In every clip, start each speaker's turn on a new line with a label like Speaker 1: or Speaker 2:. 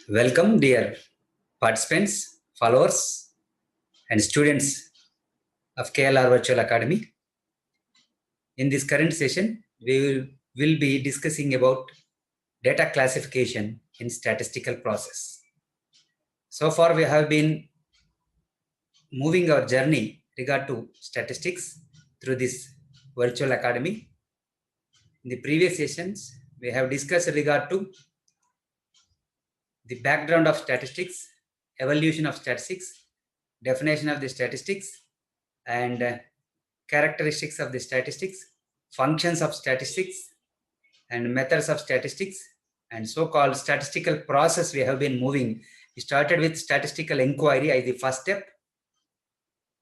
Speaker 1: Welcome, dear participants, followers, and students of KLR Virtual Academy. In this current session, we will be discussing about data classification in statistical process. So far, we have been moving our journey regard to statistics through this virtual academy. In the previous sessions, we have discussed regard to the background of statistics, evolution of statistics, definition of the statistics, and characteristics of the statistics, functions of statistics, and methods of statistics, and so-called statistical process we have been moving. We started with statistical inquiry as the first step,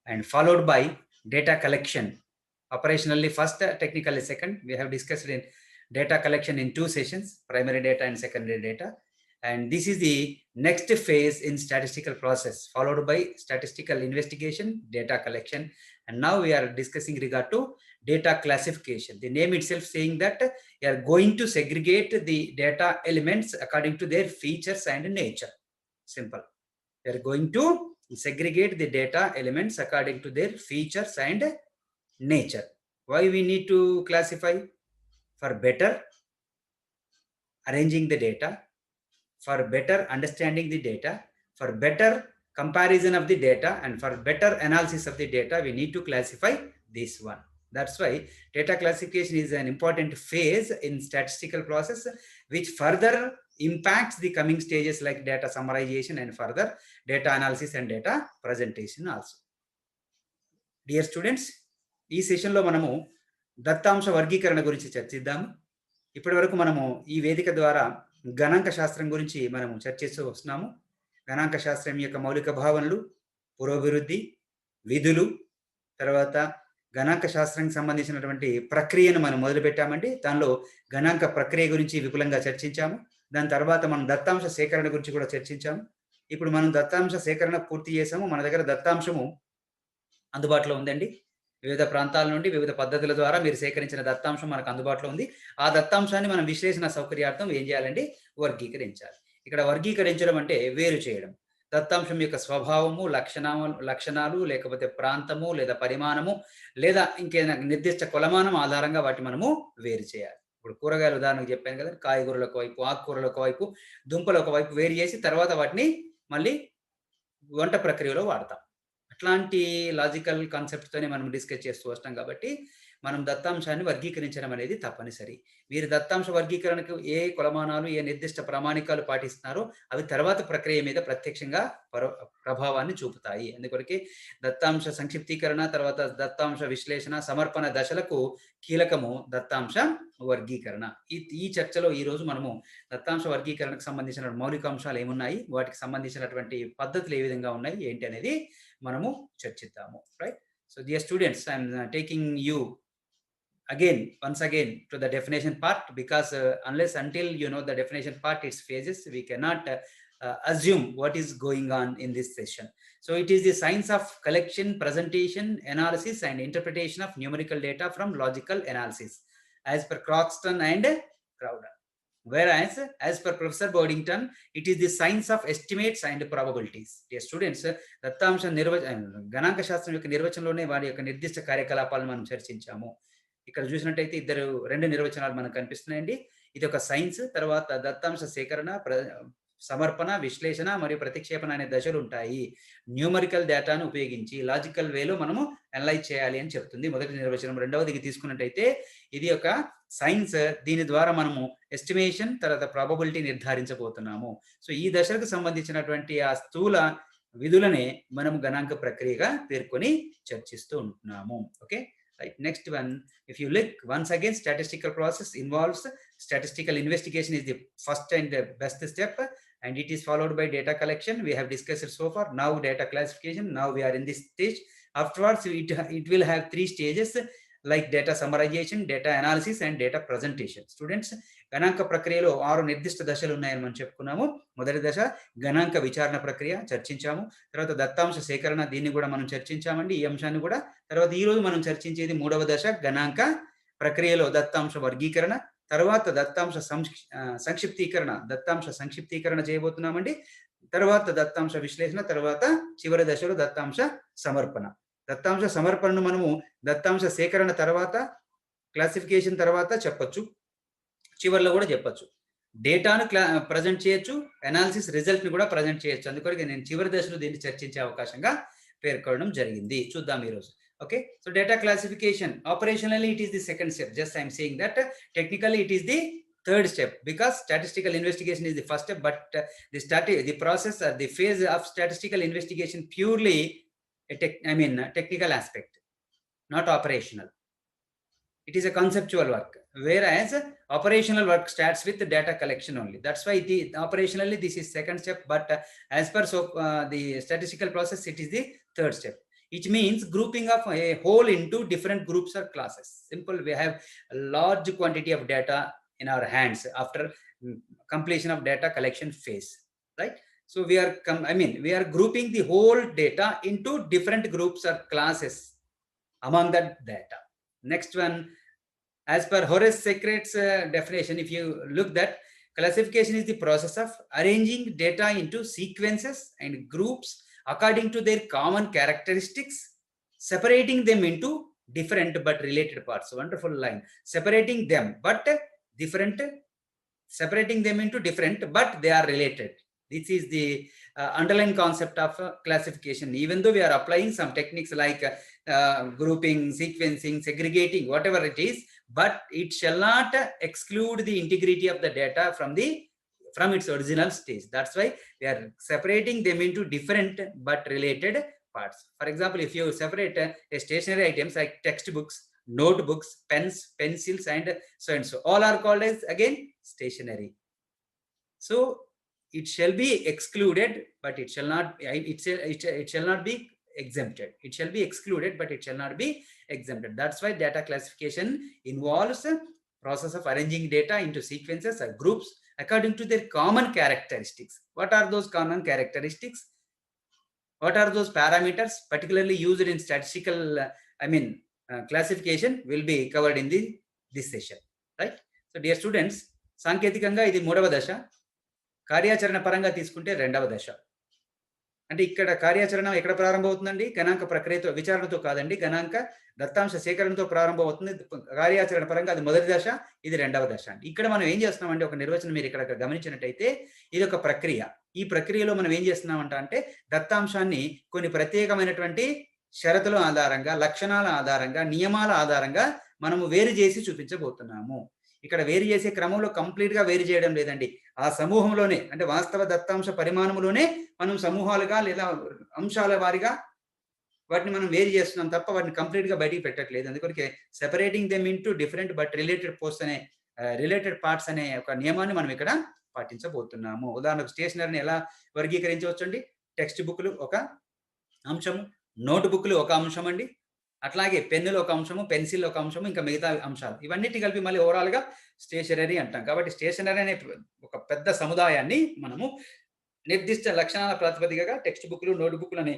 Speaker 1: and followed by data collection. Operationally first, technically second. We have discussed in data collection in 2 sessions, primary data and secondary data. And this is the next phase in statistical process, followed by statistical investigation, data collection. And now we are discussing regard to data classification. The name itself saying that we are going to segregate the data elements according to their features and nature. Simple. We are going to segregate the data elements according to their features and nature. Why we need to classify? For better arranging the data, for better understanding the data, for better comparison of the data, and for better analysis of the data, we need to classify this one. That's why data classification is an important phase in statistical process, which further impacts the coming stages like data summarization and further data analysis and data presentation also. Dear students, ఈ సెషన్లో మనము దత్తాంశ వర్గీకరణ గురించి చర్చిద్దాము. ఇప్పటి వరకు మనము ఈ వేదిక ద్వారా గణాంక శాస్త్రం గురించి మనము చర్చిస్తూ వస్తున్నాము. గణాంక శాస్త్రం యొక్క మౌలిక భావనలు, పురోభివృద్ధి, విధులు, తర్వాత గణాంక శాస్త్రానికి సంబంధించినటువంటి ప్రక్రియను మనం మొదలుపెట్టామండి. దానిలో గణాంక ప్రక్రియ గురించి విపులంగా చర్చించాము. దాని తర్వాత మనం దత్తాంశ సేకరణ గురించి కూడా చర్చించాము. ఇప్పుడు మనం దత్తాంశ సేకరణ పూర్తి చేసాము. మన దగ్గర దత్తాంశము అందుబాటులో ఉందండి. వివిధ ప్రాంతాల నుండి వివిధ పద్ధతుల ద్వారా మీరు సేకరించిన దత్తాంశం మనకు అందుబాటులో ఉంది. ఆ దత్తాంశాన్ని మనం విశ్లేషణ సౌకర్యార్థం ఏం చేయాలండి? వర్గీకరించాలి. ఇక్కడ వర్గీకరించడం అంటే వేరు చేయడం. దత్తాంశం యొక్క స్వభావము, లక్షణాలు, లేకపోతే ప్రాంతము లేదా పరిమాణము లేదా ఇంకేదైనా నిర్దిష్ట కొలమానం ఆధారంగా వాటిని మనము వేరు చేయాలి. ఇప్పుడు కూరగాయల ఉదాహరణకు చెప్పాను కదా, కాయగూరలు ఒకవైపు, ఆకుకూరలు ఒకవైపు, దుంపలు ఒకవైపు వేరు చేసి తర్వాత వాటిని మళ్ళీ వంట ప్రక్రియలో వాడతాం. అట్లాంటి లాజికల్ కాన్సెప్ట్తోనే మనం డిస్కస్ చేస్తూ వస్తాం కాబట్టి మనం దత్తాంశాన్ని వర్గీకరించడం అనేది తప్పనిసరి. మీరు దత్తాంశ వర్గీకరణకు ఏ కొలమానాలు, ఏ నిర్దిష్ట ప్రామాణికాలు పాటిస్తున్నారో అవి తర్వాత ప్రక్రియ మీద ప్రత్యక్షంగా ప్రభావాన్ని చూపుతాయి. అందుకొరకే దత్తాంశ సంక్షిప్తీకరణ, తర్వాత దత్తాంశ విశ్లేషణ, సమర్పణ దశలకు కీలకము దత్తాంశ వర్గీకరణ. ఈ చర్చలో ఈరోజు మనము దత్తాంశ వర్గీకరణకు సంబంధించిన మౌలికాంశాలు ఏమున్నాయి, వాటికి సంబంధించినటువంటి పద్ధతులు ఏ విధంగా ఉన్నాయి, ఏంటి అనేది మనము చర్చిద్దాము. Right. So dear students, I am taking you once again to the definition part, because unless until you know the definition part, its phases, we cannot assume what is going on in this session. So it is the science of collection, presentation, analysis and interpretation of numerical data from logical analysis as per Croxton and Crowder. Whereas as per Professor Boddington, it is the science of estimates and probabilities. Dear students, దత్తాంశ గణాంక శాస్త్రం యొక్క నిర్వచనంలోనే వారి యొక్క నిర్దిష్ట కార్యకలాపాలను మనం చర్చించాము. ఇక్కడ చూసినట్టయితే రెండు నిర్వచనాలు మనకు కనిపిస్తున్నాయండి. ఇది ఒక సైన్స్, తర్వాత దత్తాంశ సేకరణ, సమర్పణ, విశ్లేషణ మరియు ప్రతిక్షేపణ అనే దశలు ఉంటాయి. న్యూమరికల్ డేటాను ఉపయోగించి లాజికల్ వేలో మనము అనలైజ్ చేయాలి అని చెప్తుంది మొదటి నిర్వచనం. రెండవది తీసుకున్నట్టయితే ఇది ఒక సైన్స్, దీని ద్వారా మనము ఎస్టిమేషన్, తర్వాత ప్రాబబిలిటీ నిర్ధారించబోతున్నాము. సో ఈ దశలకు సంబంధించినటువంటి ఆ స్థూల విధులనే మనం గణాంక ప్రక్రియగా పేర్కొని చర్చిస్తూ ఉంటున్నాము. Okay, right. Next one, if you look once again, statistical process involves statistical investigation is the first and the best step, and it is followed by data collection. We have discussed it so far. Now data classification. Now we are in this stage. Afterwards, it will have 3 stages like data summarization, data analysis and data presentation. Students, గణాంక ప్రక్రియలో 6 నిర్దిష్ట దశలు ఉన్నాయని మనం చెప్పుకున్నాము. మొదటి దశ గణాంక విచారణ ప్రక్రియ చర్చించాము. తర్వాత దత్తాంశ సేకరణ, దీన్ని కూడా మనం చర్చించామండి, ఈ అంశాన్ని కూడా. తర్వాత ఈ రోజు మనం చర్చించేది 3వ దశ గణాంక ప్రక్రియలో దత్తాంశ వర్గీకరణ, తర్వాత దత్తాంశ సంక్షిప్తీకరణ చేయబోతున్నామండి. తర్వాత దత్తాంశ విశ్లేషణ, తర్వాత చివరి దశలో దత్తాంశ సమర్పణ. దత్తాంశ సమర్పణను మనము దత్తాంశ సేకరణ తర్వాత, క్లాసిఫికేషన్ తర్వాత చెప్పొచ్చు, చివరిలో కూడా చెప్పొచ్చు. డేటాను ప్రజెంట్ చేయొచ్చు, అనాలిసిస్ రిజల్ట్ని కూడా ప్రజెంట్ చేయొచ్చు. అందుకొరకు నేను చివరి దశలో దీన్ని చర్చించే అవకాశంగా పేర్కొనడం జరిగింది. చూద్దాం ఈరోజు. Okay, so data classification, operationally it is the second step. Just I am saying that technically it is the third step, because statistical investigation is the first step, but the process or the phase of statistical investigation purely technical aspect, not operational. It is a conceptual work, whereas operational work starts with the data collection only. That's why operationally this is second step, but as per the statistical process, it is the third step. It means grouping of a whole into different groups or classes. Simple, we have a large quantity of data in our hands after completion of data collection phase, right? So we are grouping the whole data into different groups or classes among that data. Next one, as per Horace Secret's definition, if you look that, classification is the process of arranging data into sequences and groups according to their common characteristics, separating them into different but related parts. Wonderful line. Separating them into different but they are related. This is the underlying concept of classification. Even though we are applying some techniques like grouping, sequencing, segregating, whatever it is, but it shall not exclude the integrity of the data from its original stage. That's why we are separating them into different but related parts. For example, if you separate stationary items like textbooks, notebooks, pens, pencils, and so, all are called as again stationary. So it shall be excluded, but it shall not be exempted. It shall be excluded, but it shall not be exempted. That's why data classification involves a process of arranging data into sequences or groups according to their common characteristics. What are those common characteristics? What are those parameters particularly used in statistical classification will be covered in this session, right? So dear students, సాంకేతికంగా ఇది మూడవ దశ. కార్యాచరణ పరంగా తీసుకుంటే రెండవ దశ. అంటే ఇక్కడ కార్యాచరణ ఎక్కడ ప్రారంభమవుతుందండి? గణాంక ప్రక్రియతో, విచారణతో కాదండి, గణాంక దత్తాంశ సేకరణతో ప్రారంభమవుతుంది. కార్యాచరణ పరంగా అది మొదటి దశ, ఇది రెండవ దశ అండి. ఇక్కడ మనం ఏం చేస్తున్నామంటే, ఒక నిర్వచనం మీరు ఇక్కడ గమనించినట్టయితే, ఇది ఒక ప్రక్రియ. ఈ ప్రక్రియలో మనం ఏం చేస్తున్నామంటే దత్తాంశాన్ని కొన్ని ప్రత్యేకమైనటువంటి షరతుల ఆధారంగా, లక్షణాల ఆధారంగా, నియమాల ఆధారంగా మనము వేరు చేసి చూపించబోతున్నాము. ఇక్కడ వేరు చేసే క్రమంలో కంప్లీట్ గా వేరు చేయడం లేదండి. ఆ సమూహంలోనే, అంటే వాస్తవ దత్తాంశ పరిమాణంలోనే మనం సమూహాలుగా లేదా అంశాల వారిగా వాటిని మనం వేరు చేస్తున్నాం తప్ప వాటిని కంప్లీట్ గా బయటికి పెట్టట్లేదు. అందుకొరకే separating them into different but related parts అనే ఒక నియమాన్ని మనం ఇక్కడ పాటించబోతున్నాము. ఉదాహరణకు స్టేషనరీని ఎలా వర్గీకరించవచ్చండి? టెక్స్ట్ బుక్లు ఒక అంశము, నోట్ బుక్లు ఒక అంశం అండి, అట్లాగే పెన్నులు ఒక అంశము, పెన్సిల్ ఒక అంశము, ఇంకా మిగతా అంశాలు, ఇవన్నిటి కలిపి మళ్ళీ ఓవరాల్ గా స్టేషనరీ అంటాం. కాబట్టి స్టేషనరీ అనే ఒక పెద్ద సముదాయాన్ని మనము నిర్దిష్ట లక్షణాల ప్రాతిపదికగా టెక్స్ట్ బుక్లు, నోట్ బుక్లు అనే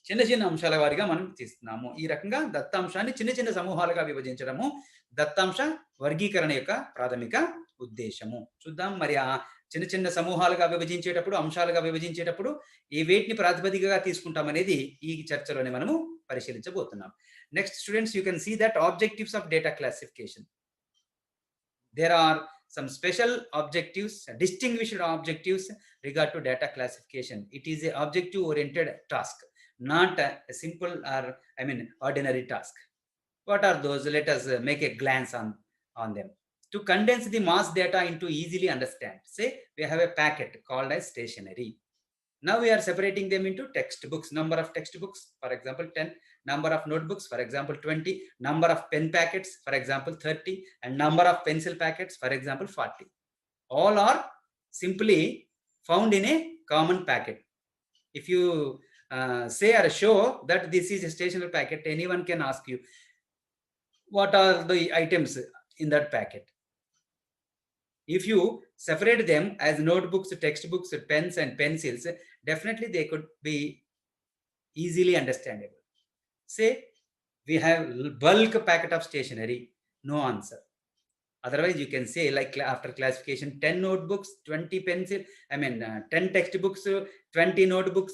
Speaker 1: చిన్న చిన్న అంశాల వారిగా మనం తీస్తున్నాము. ఈ రకంగా దత్తాంశాన్ని చిన్న చిన్న సమూహాలుగా విభజించడము దత్తాంశ వర్గీకరణ యొక్క ప్రాథమిక ఉద్దేశము. చూద్దాం మరి ఆ చిన్న చిన్న సమూహాలుగా విభజించేటప్పుడు, అంశాలుగా విభజించేటప్పుడు ఈ వేటిని ప్రాతిపదికగా తీసుకుంటాం అనేది ఈ చర్చలోనే మనము పరిశీలించబోతున్నాం. Next students, you can see that objectives of data classification. There are some special objectives, distinguished objectives regard to data classification. It is a objective oriented task, not a simple or ordinary task. What are those? Let us make a glance on them. To condense the mass data into easily understand, say we have a packet called as stationery. Now we are separating them into textbooks, number of textbooks, for example 10, number of notebooks, for example 20, number of pen packets, for example 30, and number of pencil packets, for example 40. All are simply found in a common packet. If you say or show that this is a stationery packet, anyone can ask you, what are the items in that packet? If you separate them as notebooks, textbooks, pens, and pencils, definitely they could be easily understandable. Say we have bulk packet of stationery, no answer. Otherwise, you can say like after classification, 10 notebooks, 20 pencil, 10 textbooks, 20 notebooks,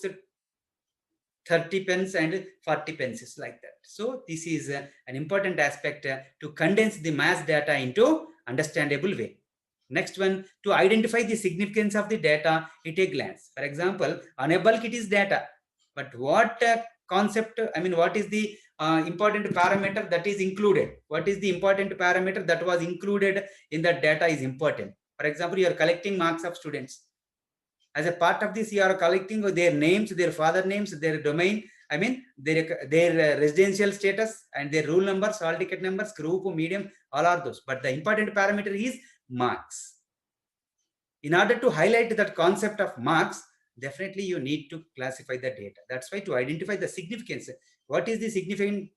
Speaker 1: 30 pens and 40 pencils, like that. So this is an important aspect to condense the mass data into understandable way. Next one, to identify the significance of the data at a glance. For example, on a bulk it is data, but what concept, what is the important parameter that is included? What is the important parameter that was included in the data is important. For example, you are collecting marks of students. As a part of this, you are collecting their names, their father names, their domain, their residential status and their roll numbers, all ticket numbers, group, medium, all are those. But the important parameter is marks. In order to highlight that concept of marks, definitely you need to classify the data. That's why to identify the significance, what is the significant,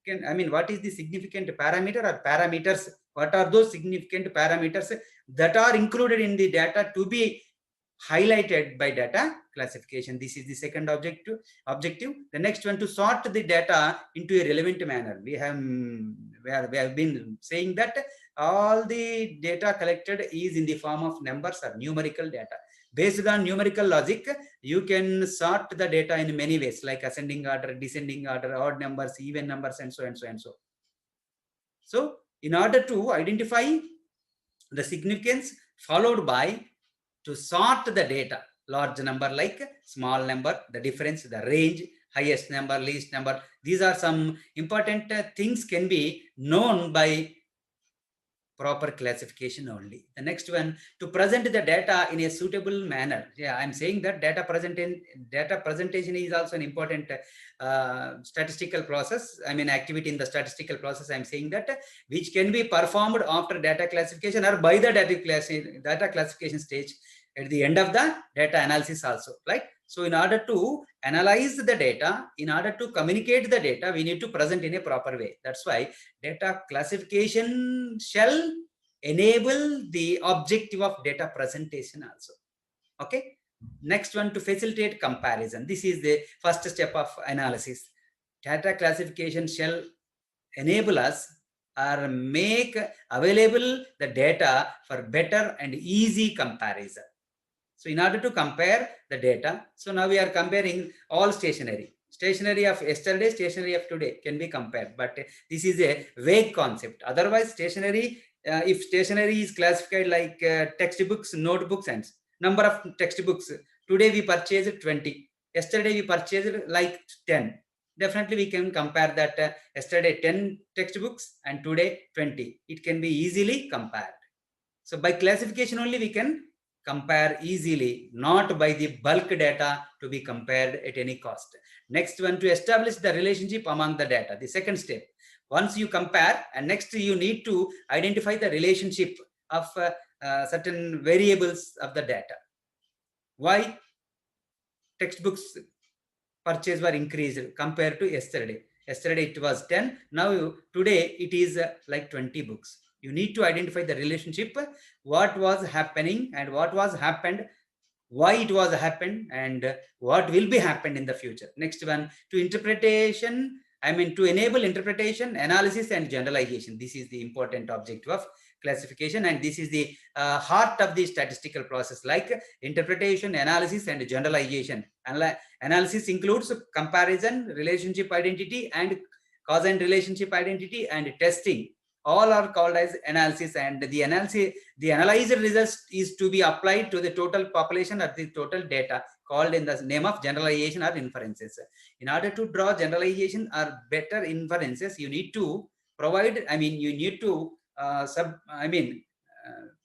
Speaker 1: what is the significant parameter or parameters? What are those significant parameters that are included in the data to be highlighted by data classification? This is the second objective. The next one, to sort the data into a relevant manner. We have been saying that all the data collected is in the form of numbers or numerical data. Based on numerical logic, you can sort the data in many ways, like ascending order, descending order, odd numbers, even numbers, and so and so and so. So in order to identify the significance, followed by to sort the data, large number like small number, the difference, the range, highest number, least number. These are some important things can be known by proper classification only. The next one, to present the data in a suitable manner. Yeah, I'm saying that data presentation is also an important statistical process. Activity in the statistical process. I'm saying that which can be performed after data classification or by the data classification stage at the end of the data analysis also, right? So in order to analyze the data, in order to communicate the data, we need to present in a proper way. That's why data classification shall enable the objective of data presentation also. Okay. Next one, to facilitate comparison. This is the first step of analysis. Data classification shall enable us or make available the data for better and easy comparison. So in order to compare the data, so now we are comparing all stationery of yesterday, stationery of today can be compared, but this is a vague concept. Otherwise, stationery, if stationery is classified like textbooks, notebooks, and number of textbooks, today we purchased 20, yesterday we purchased like 10. Definitely we can compare that yesterday 10 textbooks and today 20. It can be easily compared. So by classification only we can compare easily, not by the bulk data to be compared at any cost. Next one, to establish the relationship among the data. The second step, once you compare, and next you need to identify the relationship of certain variables of the data. Why textbooks purchase were increased compared to yesterday? Yesterday it was 10, now today it is like 20 books. You need to identify the relationship, what was happening and what was happened, why it was happened, and what will be happened in the future. Next one, to interpretation, to enable interpretation, analysis, and generalization. This is the important objective of classification, and this is the heart of the statistical process, like interpretation, analysis, and generalization. Analysis includes comparison, relationship identity, and cause and relationship identity, and testing. All are called as analysis, and the analyzed results is to be applied to the total population or the total data, called in the name of generalization or inferences. In order to draw generalization or better inferences, you need to provide, you need to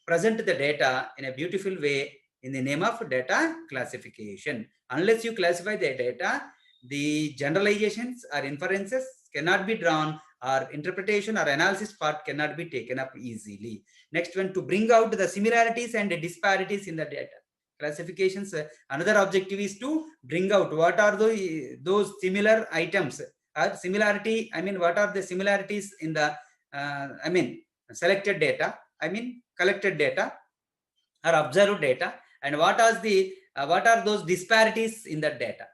Speaker 1: present the data in a beautiful way in the name of data classification. Unless you classify the data, the generalizations or inferences cannot be drawn, or interpretation or analysis part cannot be taken up easily. Next one, to bring out the similarities and disparities in the data. Classifications, another objective is to bring out what are those similar items, similarity, what are the similarities in the, selected data, collected data or observed data, and what are those disparities in the data.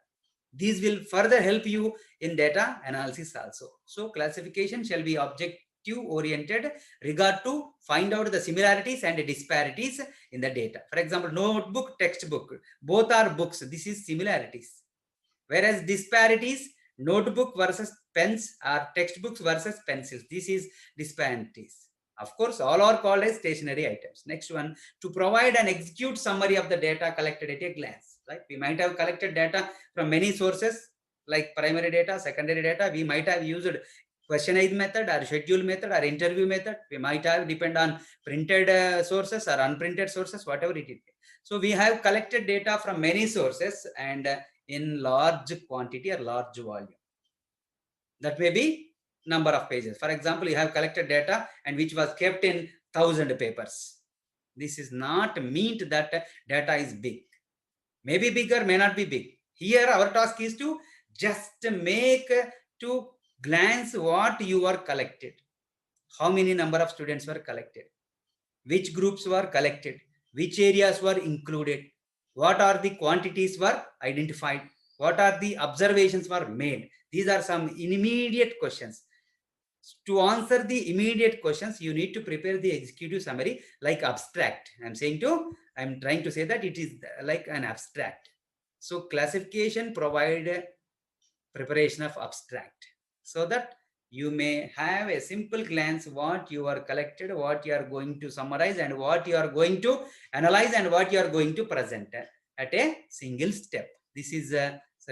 Speaker 1: These will further help you in data analysis also. So classification shall be objective objective oriented regard to find out the similarities and disparities in the data. For example, notebook, textbook, both are books. This is similarities. Whereas disparities, notebook versus pens or textbooks versus pencils. This is disparities. Of course, all are called as stationary items. Next one, to provide and execute summary of the data collected at a glance. Right? We might have collected data from many sources like primary data, secondary data. We might have used questionnaire method or schedule method or interview method. We might have depend on printed sources or unprinted sources, whatever it is. So we have collected data from many sources and in large quantity or large volume. That may be number of pages. For example, you have collected data and which was kept in 1,000 papers. This is not meant that data is big. Maybe bigger, may not be big. Here our task is to just make to glance what you are collected. How many number of students were collected? Which groups were collected? Which areas were included? What are the quantities were identified? What are the observations were made? These are some immediate questions. To answer the immediate questions, you need to prepare the executive summary like abstract. I'm trying to say that it is like an abstract. So classification provide preparation of abstract so that you may have a simple glance what you are collected, what you are going to summarize, and what you are going to analyze, and what you are going to present at a single step. This is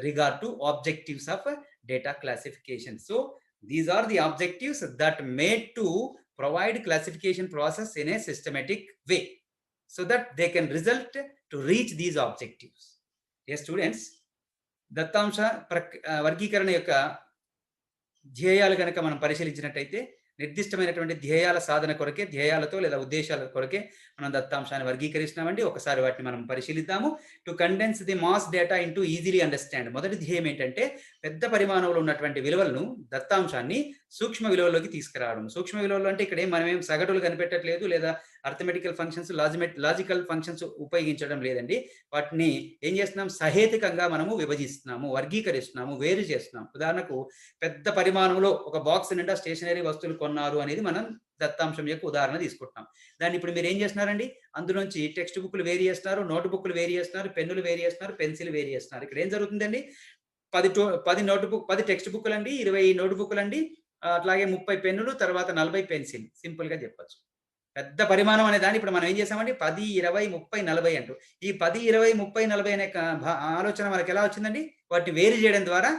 Speaker 1: regard to objectives of data classification. So these are the objectives that made to provide classification process in a systematic way so that they can result to reach these objectives. Yes, students, దత్తాంశ వర్గీకరణ యొక్క ధ్యేయాలు కనుక మనం పరిశీలించినట్టయితే నిర్దిష్టమైనటువంటి ధ్యేయాల సాధన కొరకే, ధ్యేయాలతో లేదా ఉద్దేశాల కొరకే మనం దత్తాంశాన్ని వర్గీకరిస్తున్నామండి. ఒకసారి వాటిని మనం పరిశీలిద్దాము. To condense the mass data into easily understand. మొదటి ధ్యేయం ఏంటంటే పెద్ద పరిమాణంలో ఉన్నటువంటి విలువలను, దత్తాంశాన్ని సూక్ష్మ విలువల్లోకి తీసుకురావడం. సూక్ష్మ విలువలు అంటే ఇక్కడ మనమేం సగటులు కనిపెట్టట్లేదు, లేదా అర్థమెటికల్ ఫంక్షన్స్, లాజికల్ ఫంక్షన్స్ ఉపయోగించడం లేదండి. వాటిని ఏం చేస్తున్నాం, సహేతుకంగా మనము విభజిస్తున్నాము, వర్గీకరిస్తున్నాము, వేరు చేస్తున్నాం. ఉదాహరణకు పెద్ద పరిమాణంలో ఒక బాక్స్ నిండా స్టేషనరీ వస్తువులు కొన్నారు అనేది మనం దత్తాంశం యొక్క ఉదాహరణ తీసుకుంటున్నాం. దాన్ని ఇప్పుడు మీరు ఏం చేస్తున్నారండి, అందులోంచి టెక్స్ట్ బుక్లు వేరు చేస్తున్నారు, నోట్ బుక్లు వేరు చేస్తున్నారు, పెన్నులు వేరు చేస్తున్నారు, పెన్సిల్ వేరు చేస్తున్నారు. ఇక్కడ ఏం జరుగుతుందండి, 10 టెక్స్ట్ బుక్లు అండి, 20 నోట్ బుక్లు అండి, అట్లాగే 30 పెన్నులు, తర్వాత 40 పెన్సిల్. సింపుల్ గా చెప్పచ్చు. పెద్ద పరిమాణం అనే దాన్ని ఇప్పుడు మనం ఏం చేసామండి, 10, 20, 30, 40 అంటూ. ఈ 10, 20, 30, 40 అనే ఆలోచన మనకి ఎలా వచ్చిందండి, వాటిని వేరు చేయడం ద్వారా,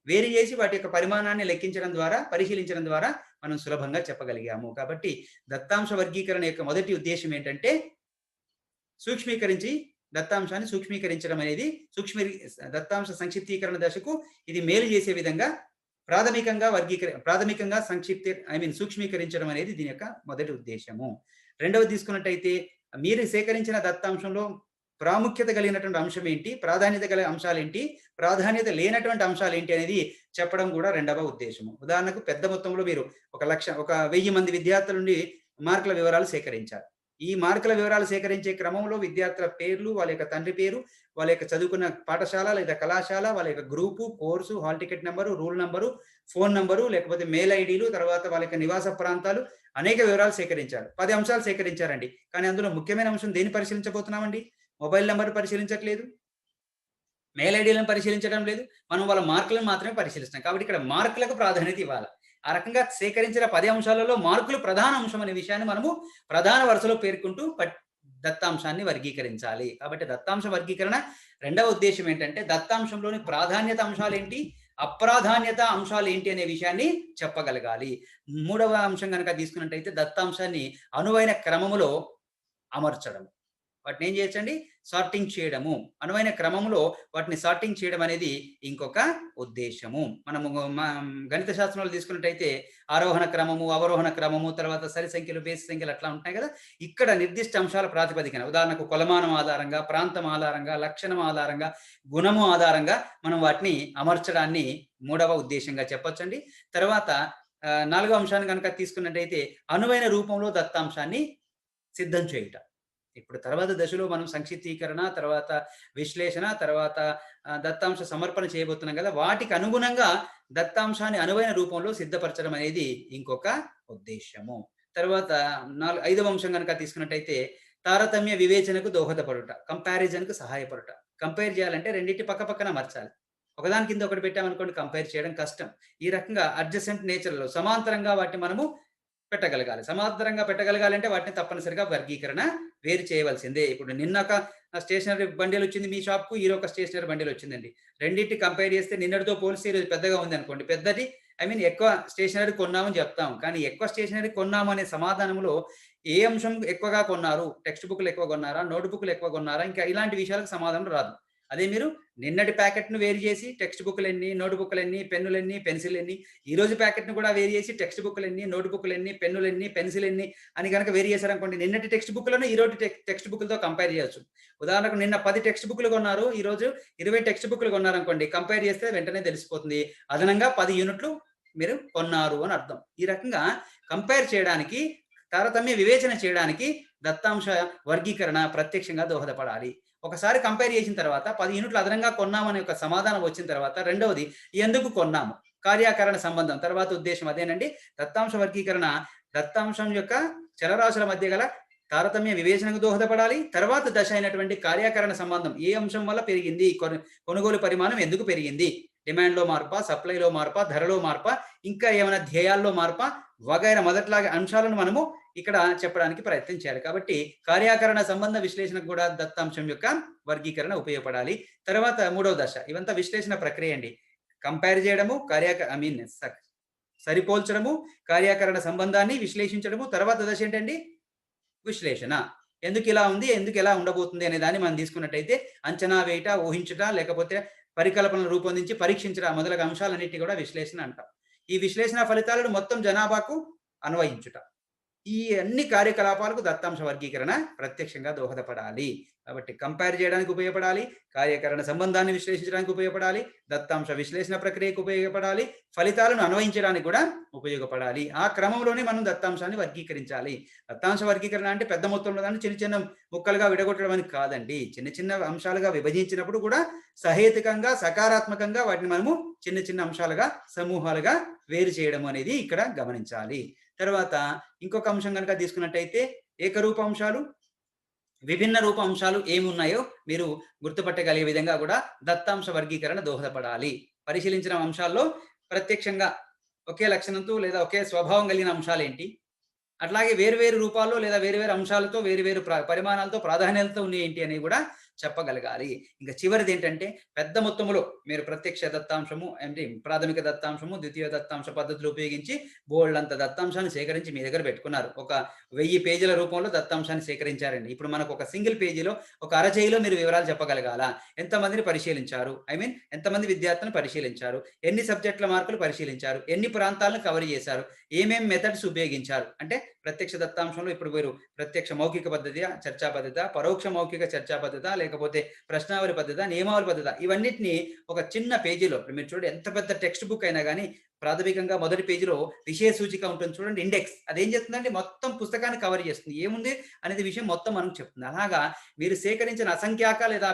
Speaker 1: వేరు చేసి వాటి యొక్క పరిమాణాన్ని లెక్కించడం ద్వారా, పరిశీలించడం ద్వారా మనం సులభంగా చెప్పగలిగాము. కాబట్టి దత్తాంశ వర్గీకరణ యొక్క మొదటి ఉద్దేశం ఏంటంటే దత్తాంశాన్ని సూక్ష్మీకరించడం అనేది, దత్తాంశ సంక్షిప్తీకరణ దశకు ఇది మేలు చేసే విధంగా ప్రాథమికంగా సూక్ష్మీకరించడం అనేది దీని యొక్క మొదటి ఉద్దేశము. రెండవది తీసుకున్నట్టయితే, మీరు సేకరించిన దత్తాంశంలో ప్రాముఖ్యత కలిగినటువంటి అంశం ఏంటి, ప్రాధాన్యత కలిగిన అంశాలు ఏంటి, ప్రాధాన్యత లేనటువంటి అంశాలు ఏంటి అనేది చెప్పడం కూడా రెండవ ఉద్దేశము. ఉదాహరణకు పెద్ద మొత్తంలో మీరు 1000 మంది విద్యార్థుల నుండి మార్కుల వివరాలు సేకరించారు. ఈ మార్కుల వివరాలు సేకరించే క్రమంలో విద్యార్థుల పేర్లు, వాళ్ళ యొక్క తండ్రి పేరు, వాళ్ళ యొక్క చదువుకున్న పాఠశాల లేదా కళాశాల, వాళ్ళ యొక్క group, course, hall ticket number, rule number, phone number, లేకపోతే మెయిల్ ఐడీలు, తర్వాత వాళ్ళ యొక్క నివాస ప్రాంతాలు, అనేక వివరాలు సేకరించారు. 10 అంశాలు సేకరించారండి. కానీ అందులో ముఖ్యమైన అంశం దేన్ని పరిశీలించబోతున్నామండి, మొబైల్ నెంబర్ పరిశీలించట్లేదు, మెయిల్ ఐడీలను పరిశీలించడం లేదు, మనం వాళ్ళ మార్కులను మాత్రమే పరిశీలిస్తాం. కాబట్టి ఇక్కడ మార్కులకు ప్రాధాన్యత ఇవ్వాలి. ఆ రకంగా సేకరించిన 10 అంశాలలో మార్కులు ప్రధాన అంశం అనే విషయాన్ని మనము ప్రధాన వరుసలో పేర్కొంటూ దత్తాంశాన్ని వర్గీకరించాలి. కాబట్టి దత్తాంశ వర్గీకరణ రెండవ ఉద్దేశం ఏంటంటే దత్తాంశంలోని ప్రాధాన్యత అంశాలు ఏంటి, అప్రాధాన్యత అంశాలు ఏంటి అనే విషయాన్ని చెప్పగలగాలి. మూడవ అంశం కనుక తీసుకున్నట్టయితే దత్తాంశాన్ని అనువైన క్రమములో అమర్చడం. వాటిని ఏం చేయొచ్చండి, సార్టింగ్ చేయడము. అనువైన క్రమంలో వాటిని సార్టింగ్ చేయడం అనేది ఇంకొక ఉద్దేశము. మనము గణిత శాస్త్రంలో తీసుకున్నట్టయితే ఆరోహణ క్రమము, అవరోహణ క్రమము, తర్వాత సరి సంఖ్యలు, బేసి సంఖ్యలు అట్లా ఉంటాయి కదా. ఇక్కడ నిర్దిష్ట అంశాల ప్రాతిపదికన, ఉదాహరణకు కొలమానం ఆధారంగా, ప్రాంతం ఆధారంగా, లక్షణం ఆధారంగా, గుణము ఆధారంగా మనం వాటిని అమర్చడాన్ని మూడవ ఉద్దేశంగా చెప్పొచ్చండి. తర్వాత 4వ అంశాన్ని కనుక తీసుకున్నట్టయితే అనువైన రూపంలో దత్తాంశాన్ని సిద్ధం చేయుట. ఇప్పుడు తర్వాత దశలో మనం సంక్షిప్తీకరణ, తర్వాత విశ్లేషణ, తర్వాత దత్తాంశ సమర్పణ చేయబోతున్నాం కదా! వాటికి అనుగుణంగా దత్తాంశాన్ని అనువైన రూపంలో సిద్ధపరచడం అనేది ఇంకొక ఉద్దేశ్యము. తర్వాత ఐదవ అంశం గనక తీసుకున్నట్టయితే తారతమ్య వివేచనకు దోహదపడుట, కంపారిజన్‌కు సహాయపడుట. కంపేర్ చేయాలంటే రెండిటి పక్కపక్కన అమర్చాలి. ఒకదాని కింద ఒకటి పెట్టామనుకోండి కంపేర్ చేయడం కష్టం. ఈ రకంగా అడ్జసెంట్ నేచర్‌లో సమాంతరంగా వాటిని మనము పెట్టగలగాలి. సమాంతరంగా పెట్టగలగాలంటే వాటిని తప్పనిసరిగా వర్గీకరణ వేరు చేయవలసిందే. ఇప్పుడు నిన్న ఒక స్టేషనరీ బండిల్ వచ్చింది మీ షాప్‌కు, ఈరోజు ఒక స్టేషనరీ బండిల్ వచ్చిందండి. రెండిటిని కంపేర్ చేస్తే నిన్నటితో పోలిస్తే ఈరోజు పెద్దగా ఉందనుకోండి. పెద్దది ఎక్కువ స్టేషనరీ కొన్నామని చెప్తాం. కానీ ఎక్కువ స్టేషనరీ కొన్నాము అనే సమాధానంలో ఏ అంశం ఎక్కువగా కొన్నారు? టెక్స్ట్ బుక్‌లు ఎక్కువ కొన్నారా? నోట్ బుక్‌లు ఎక్కువ కొన్నారా? ఇంకా ఇలాంటి విషయాలకు సమాధానం రాదు. అదే మీరు నిన్నటి ప్యాకెట్‌ను వేరు చేసి టెక్స్ట్ బుక్‌లెన్ని, నోట్ బుక్‌లెన్ని, పెన్నులెన్ని, పెన్సిలెన్ని, ఈరోజు ప్యాకెట్‌ను కూడా వేరు చేసి టెక్స్ట్ బుక్‌లెన్ని, నోట్ బుక్‌లెన్ని, పెన్నులెన్ని, పెన్సిలెన్ని అని గనక వేరు చేశారనుకోండి, నిన్నటి టెక్స్ట్ బుక్‌లను ఈరోజు టెక్స్ట్ బుక్‌లతో కంపేర్ చేయొచ్చు. ఉదాహరణకు నిన్న 10 టెక్స్ట్ బుక్‌లు కొన్నారు. ఈరోజు 20 టెక్స్ట్ బుక్‌లు కొన్నారనుకోండి. కంపేర్ చేస్తే వెంటనే తెలిసిపోతుంది. అదనంగా 10 యూనిట్లు మీరు కొన్నారు అని అర్థం. ఈ రకంగా కంపేర్ చేయడానికి, తారతమ్య వివేచన చేయడానికి దత్తాంశ వర్గీకరణ ప్రత్యక్షంగా దోహదపడాలి. ఒకసారి కంపేర్ చేసిన తర్వాత 10 యూనిట్లు అదనంగా కొన్నామనే ఒక సమాధానం వచ్చిన తర్వాత రెండవది ఎందుకు కొన్నాము? కార్యాకరణ సంబంధం తర్వాత ఉద్దేశ్యం అదేనండి. దత్తాంశ వర్గీకరణ దత్తాంశం యొక్క చలరాశుల మధ్య గల తారతమ్య వివేచనకు దోహదపడాలి. తర్వాత దశ అయినటువంటి కార్యాకరణ సంబంధం ఏ అంశం వల్ల పెరిగింది? కొనుగోలు పరిమాణం ఎందుకు పెరిగింది? డిమాండ్‌లో మార్పా? సప్లైలో మార్పా? ధరలో మార్పా? ఇంకా ఏమైనా ధ్యేయాల్లో మార్పా? వగైరా మొదట్లాగా అంశాలను మనము ఇక్కడ చెప్పడానికి ప్రయత్నం చేయాలి. కాబట్టి కార్యాకరణ సంబంధ విశ్లేషణకు కూడా దత్తాంశం యొక్క వర్గీకరణ ఉపయోగపడాలి. తర్వాత మూడవ దశ ఇవంతా విశ్లేషణ ప్రక్రియ అండి. కంపేర్ చేయడము, సరిపోల్చడము, కార్యాకరణ సంబంధాన్ని విశ్లేషించడము. తర్వాత దశ ఏంటండి? విశ్లేషణ. ఎందుకు ఇలా ఉంది? ఎందుకు ఎలా ఉండబోతుంది? అనే దాన్ని మనం తీసుకున్నట్టయితే అంచనా వేయుట, ఊహించుట, లేకపోతే పరికల్పనలు రూపొందించి పరీక్షించడం మొదలగు అంశాలన్నిటిని కూడా విశ్లేషణ అంటాం. ఈ విశ్లేషణ ఫలితాలను మొత్తం జనాభాకు అన్వయించుట. ఈ అన్ని కార్యకలాపాలకు దత్తాంశ వర్గీకరణ ప్రత్యక్షంగా దోహదపడాలి. కాబట్టి కంపేర్ చేయడానికి ఉపయోగపడాలి, కార్యకరణ సంబంధాన్ని విశ్లేషించడానికి ఉపయోగపడాలి, దత్తాంశ విశ్లేషణ ప్రక్రియకు ఉపయోగపడాలి, ఫలితాలను అన్వయించడానికి కూడా ఉపయోగపడాలి. ఆ క్రమంలోనే మనం దత్తాంశాన్ని వర్గీకరించాలి. దత్తాంశ వర్గీకరణ అంటే పెద్ద మొత్తంలో దాన్ని చిన్న చిన్న ముక్కలుగా విడగొట్టడం అని కాదండి. చిన్న చిన్న అంశాలుగా విభజించినప్పుడు కూడా సహేతుకంగా, సకారాత్మకంగా వాటిని మనము చిన్న చిన్న అంశాలుగా, సమూహాలుగా వేరు చేయడం అనేది ఇక్కడ గమనించాలి. తర్వాత ఇంకొక అంశం కనుక తీసుకున్నట్టయితే ఏకరూప అంశాలు, విభిన్న రూప అంశాలు ఏమున్నాయో మీరు గుర్తుపట్టగలిగే విధంగా కూడా దత్తాంశ వర్గీకరణ దోహదపడాలి. పరిశీలించిన అంశాల్లో ప్రత్యక్షంగా ఒకే లక్షణంతో లేదా ఒకే స్వభావం కలిగిన అంశాలేంటి? అట్లాగే వేరు రూపాల్లో లేదా వేరు అంశాలతో వేరు పరిమాణాలతో ప్రాధాన్యతతో ఉన్నాయి ఏంటి అనేవి కూడా చెప్పగలగాలి. ఇంకా చివరిది ఏంటంటే పెద్ద మొత్తంలో మీరు ప్రత్యక్ష దత్తాంశము అంటే ప్రాథమిక దత్తాంశము, ద్వితీయ దత్తాంశ పద్ధతులు ఉపయోగించి బోల్డంత దత్తాంశాన్ని సేకరించి మీ దగ్గర పెట్టుకున్నారు. ఒక 1000 పేజీల రూపంలో దత్తాంశాన్ని సేకరించారండి. ఇప్పుడు మనకు ఒక సింగిల్ పేజీలో ఒక అరచేయిలో మీరు వివరాలు చెప్పగలగాలా? ఎంతమందిని పరిశీలించారు? ఎంతమంది విద్యార్థులను పరిశీలించారు? ఎన్ని సబ్జెక్టుల మార్కులు పరిశీలించారు? ఎన్ని ప్రాంతాలను కవర్ చేశారు? ఏమేం మెథడ్స్ ఉపయోగించారు? అంటే ప్రత్యక్ష దత్తాంశంలో ఇప్పుడు మీరు ప్రత్యక్ష మౌఖిక పద్ధతి, చర్చా పద్ధత, పరోక్ష మౌఖిక చర్చా పద్ధత, లేకపోతే ప్రశ్నావళి పద్ధత, నియమావళి పద్ధత ఇవన్నిటిని ఒక చిన్న పేజీలో మీరు చూడండి ఎంత పెద్ద టెక్స్ట్ బుక్ అయినా కానీ ప్రాథమికంగా మొదటి పేజీలో విషయ సూచిక ఉంటుంది చూడండి, ఇండెక్స్. అదేం చేస్తుందంటే మొత్తం పుస్తకాన్ని కవర్ చేస్తుంది. ఏముంది అనేది విషయం మొత్తం మనకు చెప్తుంది. అలాగా మీరు సేకరించిన అసంఖ్యాక లేదా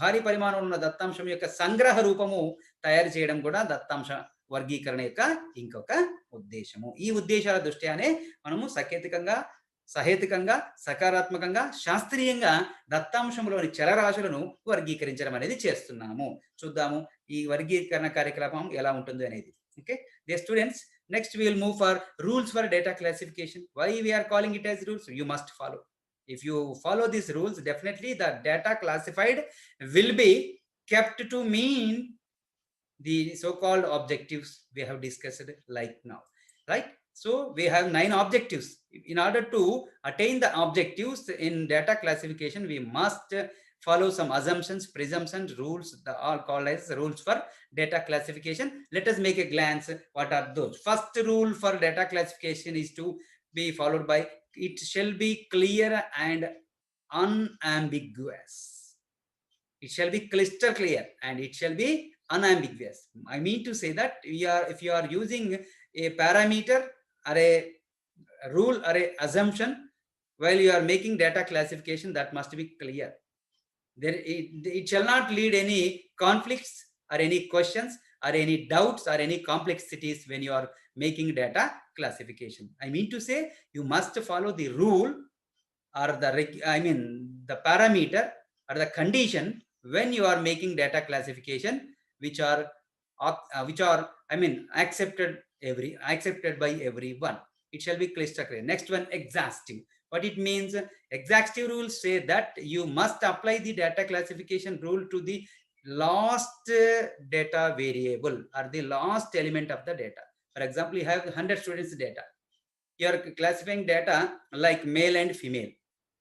Speaker 1: భారీ పరిమాణంలో ఉన్న దత్తాంశం యొక్క సంగ్రహ రూపము తయారు చేయడం కూడా దత్తాంశ వర్గీకరణ యొక్క ఇంకొక ఉద్దేశము. ఈ ఉద్దేశాల దృష్ట్యానే మనము సహేతుకంగా, సకారాత్మకంగా, శాస్త్రీయంగా దత్తాంశంలోని చలరాశులను వర్గీకరించడం అనేది చేస్తున్నాము. చూద్దాము ఈ వర్గీకరణ కార్యకలాపం ఎలా ఉంటుంది అనేది. Okay, dear students, next we will move for rules for data classification. Why we are calling it as rules? You must follow. If you follow these rules, definitely the data classified will be kept to mean the so-called objectives we have discussed like now, right? So we have 9 objectives. In order to attain the objectives in data classification, we must follow some assumptions, presumptions, rules, all called as rules for data classification. Let us make a glance. What are those? First rule for data classification is to be followed by it shall be clear and unambiguous. It shall be crystal clear and it shall be unambiguous. I mean to say that if you are using a parameter or a rule or a assumption while you are making data classification, that must be clear. It shall not lead any conflicts or any questions or any doubts or any complexities when you are making data classification. I mean to say, you must follow the rule or the parameter or the condition when you are making data classification, which are accepted by everyone. It shall be crystal clear. Next one, exhaustive. What it means? Exhaustive rules say that you must apply the data classification rule to the last data variable or the last element of the data. For example, you have 100 students data. You are classifying data like male and female.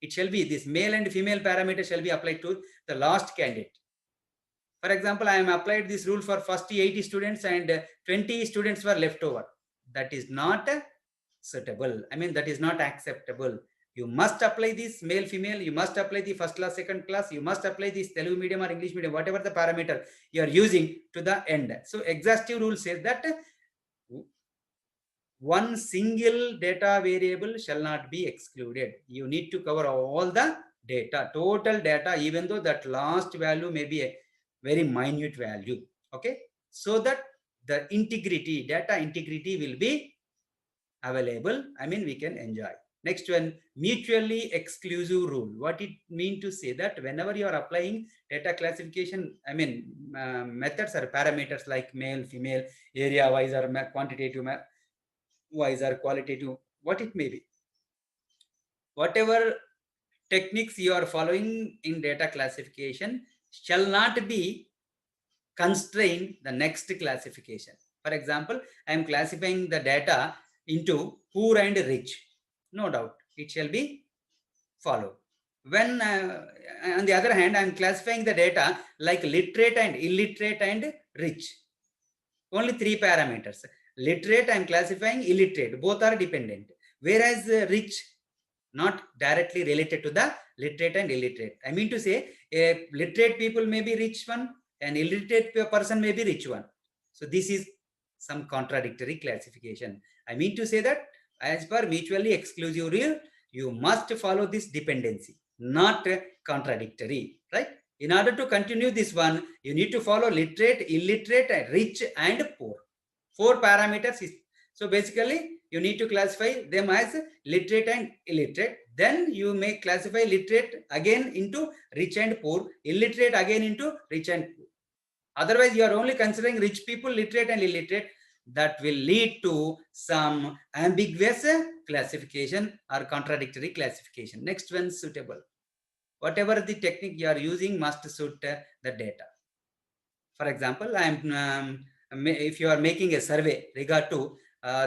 Speaker 1: It shall be this male and female parameter shall be applied to the last candidate. For example, I am applied this rule for first 80 students and 20 students were left over. That is not suitable. That is not acceptable. You must apply this male, female. You must apply the first class, second class. You must apply this Telugu medium or English medium, whatever the parameter you are using to the end. So exhaustive rule says that one single data variable shall not be excluded. You need to cover all the data, total data, even though that last value may be a very minute value. Okay, so that the integrity, data integrity will be available. We can enjoy. Next one, mutually exclusive rule. What it mean to say that whenever you are applying data classification, methods or parameters like male, female, area wise or quantitative wise or qualitative, what it may be, whatever techniques you are following in data classification shall not be constrained the next classification. For example, I am classifying the data into poor and rich. No doubt, it shall be followed. When on the other hand, I am classifying the data like literate and illiterate and rich. Only 3 parameters. Literate, I am classifying, illiterate. Both are dependent. Whereas rich, not directly related to the literate and illiterate. I mean to say, a literate people may be rich one, an illiterate person may be rich one. So this is some contradictory classification. I mean to say that as per mutually exclusive rule, you must follow this dependency, not contradictory, right? In order to continue this one, you need to follow literate, illiterate, rich and poor. 4 parameters. So basically, you need to classify them as literate and illiterate. Then you may classify literate again into rich and poor, illiterate again into rich and poor. Otherwise, you are only considering rich people, literate and illiterate. That will lead to some ambiguous classification or contradictory classification. Next one, suitable. Whatever the technique you are using must suit the data. For example, if you are making a survey regard to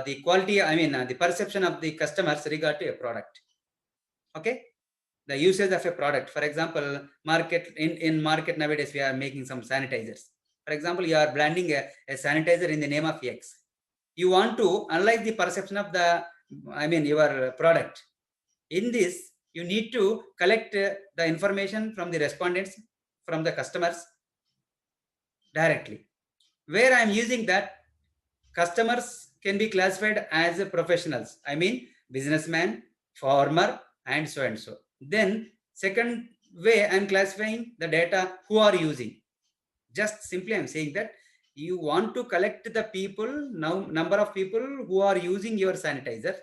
Speaker 1: the quality, the perception of the customers regard to a product. Okay, the usage of a product. For example, in market nowadays we are making some sanitizers. For example, you are branding a sanitizer in the name of X. You want to analyze the perception of the your product. In this, you need to collect the information from the respondents, from the customers directly. Where I am using that, customers can be classified as professionals. Businessman, farmer, and so and so. Then second way, I am classifying the data who are using. Just simply I am saying that you want to collect the people, now number of people who are using your sanitizer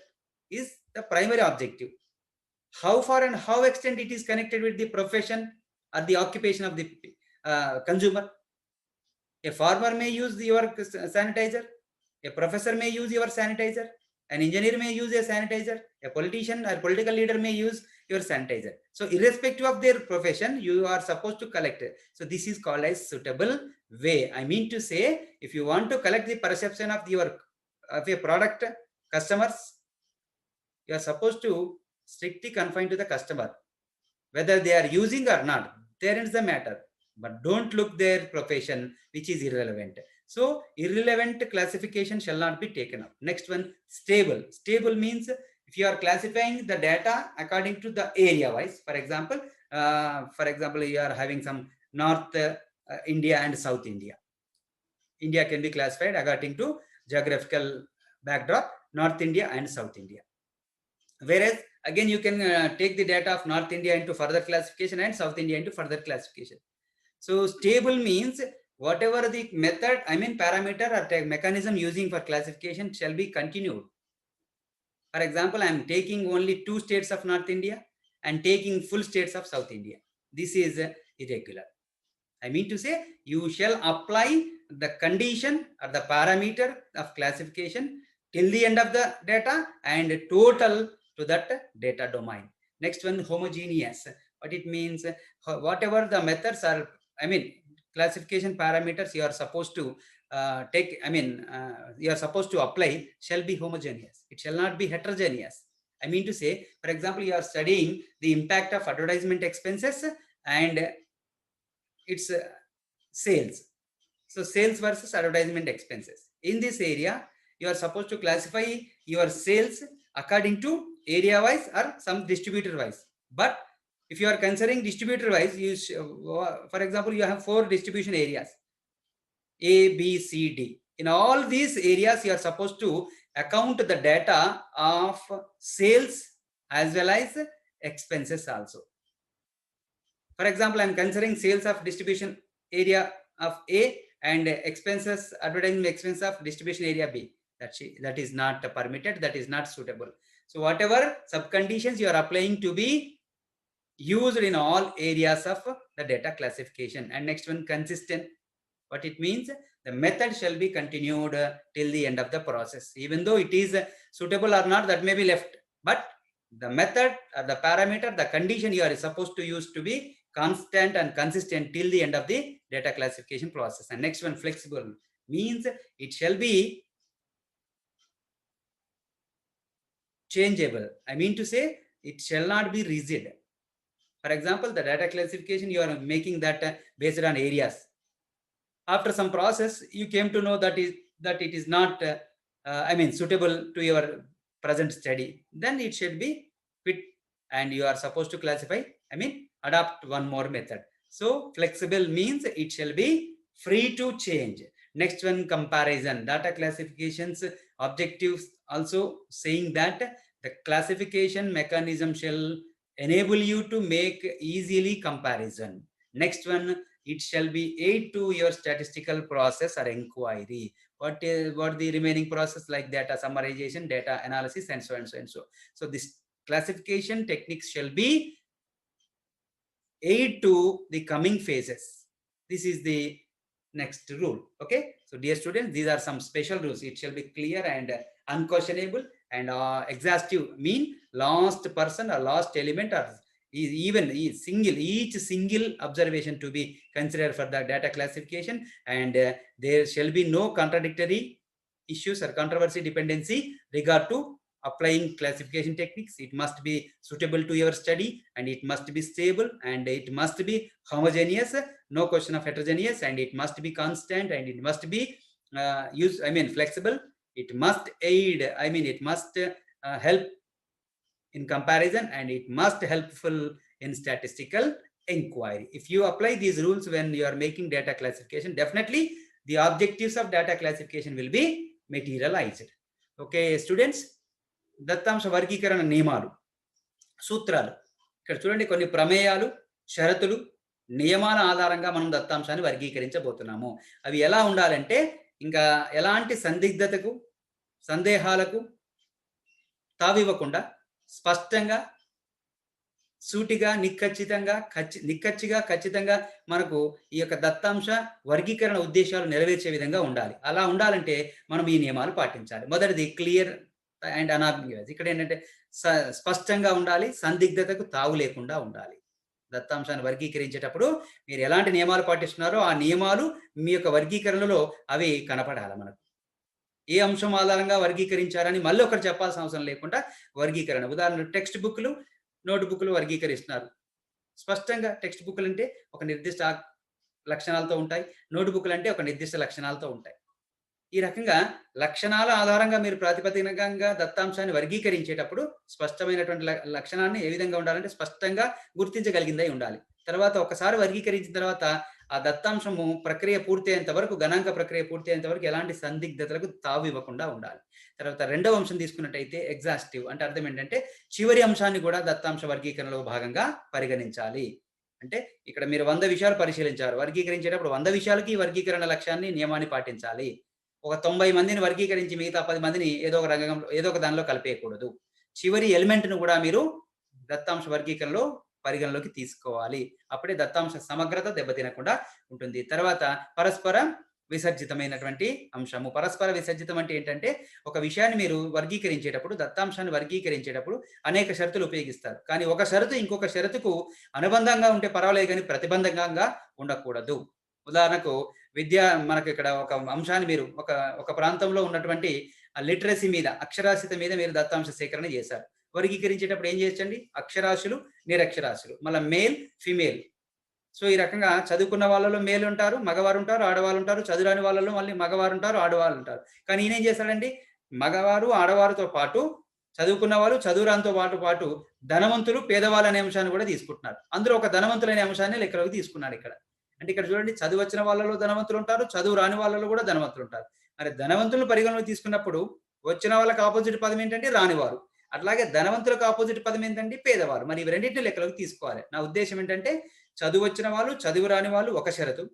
Speaker 1: is the primary objective. How far and how extent it is connected with the profession or the occupation of the consumer. A farmer may use your sanitizer, a professor may use your sanitizer, an engineer may use a sanitizer, a politician or political leader may use your sanitizer. So irrespective of their profession, you are supposed to collect it. So this is called as suitable way. I mean to say, if you want to collect the perception of your product customers, you are supposed to strictly confine to the customer, whether they are using or not. There is the matter, but don't look their profession, which is irrelevant. So irrelevant classification shall not be taken up. Next one, stable. Stable means if you are classifying the data according to the area wise. For example, you are having some North India and South India. India can be classified according to geographical backdrop, North India and South India. Whereas Again, you can take the data of North India into further classification and South India into further classification. So stable means whatever the method, parameter or mechanism using for classification shall be continued. For example, I am taking only 2 states of North India and taking full states of South India. This is irregular. I mean to say, you shall apply the condition or the parameter of classification till the end of the data and total to that data domain. Next one, homogeneous. What it means, whatever the methods are, classification parameters you are supposed to you are supposed to apply shall be homogeneous. It shall not be heterogeneous. I mean to say, for example, you are studying the impact of advertisement expenses and its sales. So sales versus advertisement expenses. In this area, you are supposed to classify your sales according to area wise or some distributor wise. But if you are considering distributor wise, for example, you have 4 distribution areas, A, B, C, D. In all these areas, you are supposed to account the data of sales as well as expenses also. For example, I am considering sales of distribution area of A and expenses, advertising expense of distribution area B. That is not permitted, that is not suitable. So whatever subconditions you are applying to be used in all areas of the data classification. And next one, consistent. What it means, the method shall be continued till the end of the process. Even though it is suitable or not, that may be left. But the method or the parameter, the condition you are supposed to use to be constant and consistent till the end of the data classification process. And next one, flexible, means it shall be changeable. I mean to say, it shall not be rigid. For example, the data classification, you are making that based on areas. After some process, you came to know that it is not suitable to your present study. Then it should be fit, and you are supposed to classify, adopt one more method. So flexible means it shall be free to change. Next one, comparison. Data classifications objectives also saying that the classification mechanism shall enable you to make easily comparison. Next one, it shall be aid to your statistical process or inquiry. What the remaining process, like data summarization, data analysis, and so and so and so. So this classification techniques shall be aid to the coming phases. This is the next rule. Okay, so dear students, these are some special rules. It shall be clear and unquestionable, and exhaustive mean last person or last element or even each single observation to be considered for the data classification, and there shall be no contradictory issues or controversy dependency regard to applying classification techniques. It must be suitable to your study, and it must be stable, and it must be homogeneous, no question of heterogeneous, and it must be constant, and it must be flexible. It must aid, it must help in comparison, and it must helpful in statistical inquiry. If you apply these rules when you are making data classification, definitely the objectives of data classification will be materialized. Okay, students, దత్తాంశ వర్గీకరణ నియమాలు, సూత్రాలు. ఇక్కడ చూడండి, కొన్ని ప్రమేయాలు, షరతులు, నియమాల ఆధారంగా మనం దత్తాంశాన్ని వర్గీకరించబోతున్నాము. అవి ఎలా ఉండాలంటే, ఇంకా ఎలాంటి సందిగ్ధతకు, సందేహాలకు తావివ్వకుండా స్పష్టంగా, సూటిగా, నిక్కచ్చిగా, ఖచ్చితంగా మనకు ఈ యొక్క దత్తాంశ వర్గీకరణ ఉద్దేశాలు నెరవేర్చే విధంగా ఉండాలి. అలా ఉండాలంటే మనం ఈ నియమాలు పాటించాలి. మొదటిది క్లియర్ అండ్ అనాంబిగ్యూస్. ఇక్కడ ఏంటంటే స్పష్టంగా ఉండాలి, సందిగ్ధతకు తావు లేకుండా ఉండాలి. దత్తాంశాన్ని వర్గీకరించేటప్పుడు మీరు ఎలాంటి నియమాలు పాటిస్తున్నారో ఆ నియమాలు మీ యొక్క వర్గీకరణలో అవి కనపడాలి. మనకు ఏ అంశం ఆధారంగా వర్గీకరించారని మళ్ళీ ఒకటి చెప్పాల్సిన అవసరం లేకుండా వర్గీకరణ. ఉదాహరణ, టెక్స్ట్ బుక్లు, నోట్ బుక్లు వర్గీకరిస్తున్నారు. స్పష్టంగా టెక్స్ట్ బుక్లు అంటే ఒక నిర్దిష్ట లక్షణాలతో ఉంటాయి, నోట్ బుక్లు అంటే ఒక నిర్దిష్ట లక్షణాలతో ఉంటాయి. ఈ రకంగా లక్షణాల ఆధారంగా మీరు ప్రాతిపదికంగా దత్తాంశాన్ని వర్గీకరించేటప్పుడు స్పష్టమైనటువంటి లక్షణాన్ని ఏ విధంగా ఉండాలంటే స్పష్టంగా గుర్తించగలిగిందై ఉండాలి. తర్వాత ఒకసారి వర్గీకరించిన తర్వాత ఆ దత్తాంశము ప్రక్రియ పూర్తయ్యేంత వరకు, గణాంక ప్రక్రియ పూర్తయ్యేంత వరకు ఎలాంటి సందిగ్ధతలకు తావు ఇవ్వకుండా ఉండాలి. తర్వాత రెండవ అంశం తీసుకున్నట్టయితే ఎగ్జాస్టివ్ అంటే అర్థం ఏంటంటే చివరి అంశాన్ని కూడా దత్తాంశ వర్గీకరణలో భాగంగా పరిగణించాలి. అంటే ఇక్కడ మీరు 100 విషయాలు పరిశీలించారు. వర్గీకరించేటప్పుడు 100 విషయాలకి ఈ వర్గీకరణ లక్ష్యాన్ని, నియమాన్ని పాటించాలి. ఒక 90 మందిని వర్గీకరించి మిగతా 10 మందిని ఏదో ఒక రంగంలో ఏదో ఒక దానిలో కలిపేయకూడదు. చివరి ఎలిమెంట్‌ను కూడా మీరు దత్తాంశ వర్గీకరణలో పరిగణలోకి తీసుకోవాలి. అప్పుడే దత్తాంశ సమగ్రత దెబ్బతినకుండా ఉంటుంది. తర్వాత పరస్పర విసర్జితమైనటువంటి అంశము. పరస్పర విసర్జితం అంటే ఏంటంటే, ఒక విషయాన్ని మీరు వర్గీకరించేటప్పుడు, దత్తాంశాన్ని వర్గీకరించేటప్పుడు అనేక షరతులు ఉపయోగిస్తారు. కానీ ఒక షరతు ఇంకొక షరతుకు అనుబంధంగా ఉంటే పర్వాలేదు గానీ ప్రతిబంధకంగా ఉండకూడదు. ఉదాహరణకు మనకి ఇక్కడ ఒక అంశాన్ని మీరు ఒక ప్రాంతంలో ఉన్నటువంటి లిటరసీ మీద, అక్షరాస్యత మీద మీరు దత్తాంశ సేకరణ చేశారు. వర్గీకరించేటప్పుడు ఏం చేయొచ్చండి? అక్షరాస్యులు, నిరక్షరాస్యులు, మళ్ళా మేల్, ఫీమేల్. సో, ఈ రకంగా చదువుకున్న వాళ్ళలో మేల్ ఉంటారు, మగవారు ఉంటారు, ఆడవాళ్ళు ఉంటారు. చదువురాని వాళ్ళలో మళ్ళీ మగవారు ఉంటారు, ఆడవాళ్ళు ఉంటారు. కానీ ఈయనేం చేశాడండి? మగవారు, ఆడవారితో పాటు చదువుకున్న వాళ్ళు, చదువురానితో పాటు ధనవంతులు, పేదవాళ్ళు అనే అంశాన్ని కూడా తీసుకుంటున్నారు. అందులో ఒక ధనవంతులనే అంశాన్ని లెక్కలోకి తీసుకున్నాడు ఇక్కడ. అంటే ఇక్కడ చూడండి, చదువొచ్చిన వాళ్ళలో ధనవంతులు ఉంటారు, చదువు రాని వాళ్ళలో కూడా ధనవంతులు ఉంటారు. మరి ధనవంతులను పరిగణలోకి తీసుకున్నప్పుడు వచ్చిన వాళ్ళకి ఆపోజిట్ పదం ఏంటంటే రానివారు. అట్లాగే ధనవంతులకు ఆపోజిట్ పదం ఏంటంటే పేదవారు. మరి ఇవి రెండింటిని లెక్కలోకి తీసుకోవాలి. నా ఉద్దేశ్యం ఏంటంటే, చదువొచ్చిన వాళ్ళు, చదువు రాని వాళ్ళు ఒక షరతు,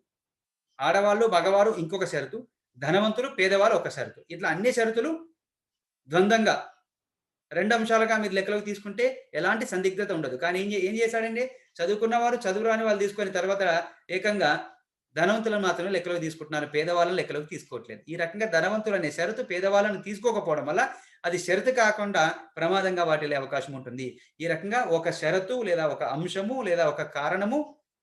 Speaker 1: ఆడవాళ్ళు, మగవారు ఇంకొక షరతు, ధనవంతులు, పేదవాళ్ళు ఒక షరతు. ఇట్లా అన్ని షరతులు ద్వంద్వంగా 2 అంశాలుగా మీరు లెక్కలోకి తీసుకుంటే ఎలాంటి సందిగ్ధత ఉండదు. కానీ ఏం చేశాడండి? చదువుకున్నవారు, చదువు రాని వాళ్ళు తీసుకొని తర్వాత ఏకంగా ధనవంతులను మాత్రమే లెక్కలోకి తీసుకుంటున్నారు. పేదవాళ్ళని లెక్కలోకి తీసుకోవట్లేదు. ఈ రకంగా ధనవంతులనే షరతు పేదవాళ్ళని తీసుకోకపోవడం వల్ల అది షరతు కాకుండా ప్రమాదంగా వాటిల్లే అవకాశం ఉంటుంది. ఈ రకంగా ఒక షరతు లేదా ఒక అంశము లేదా ఒక కారణము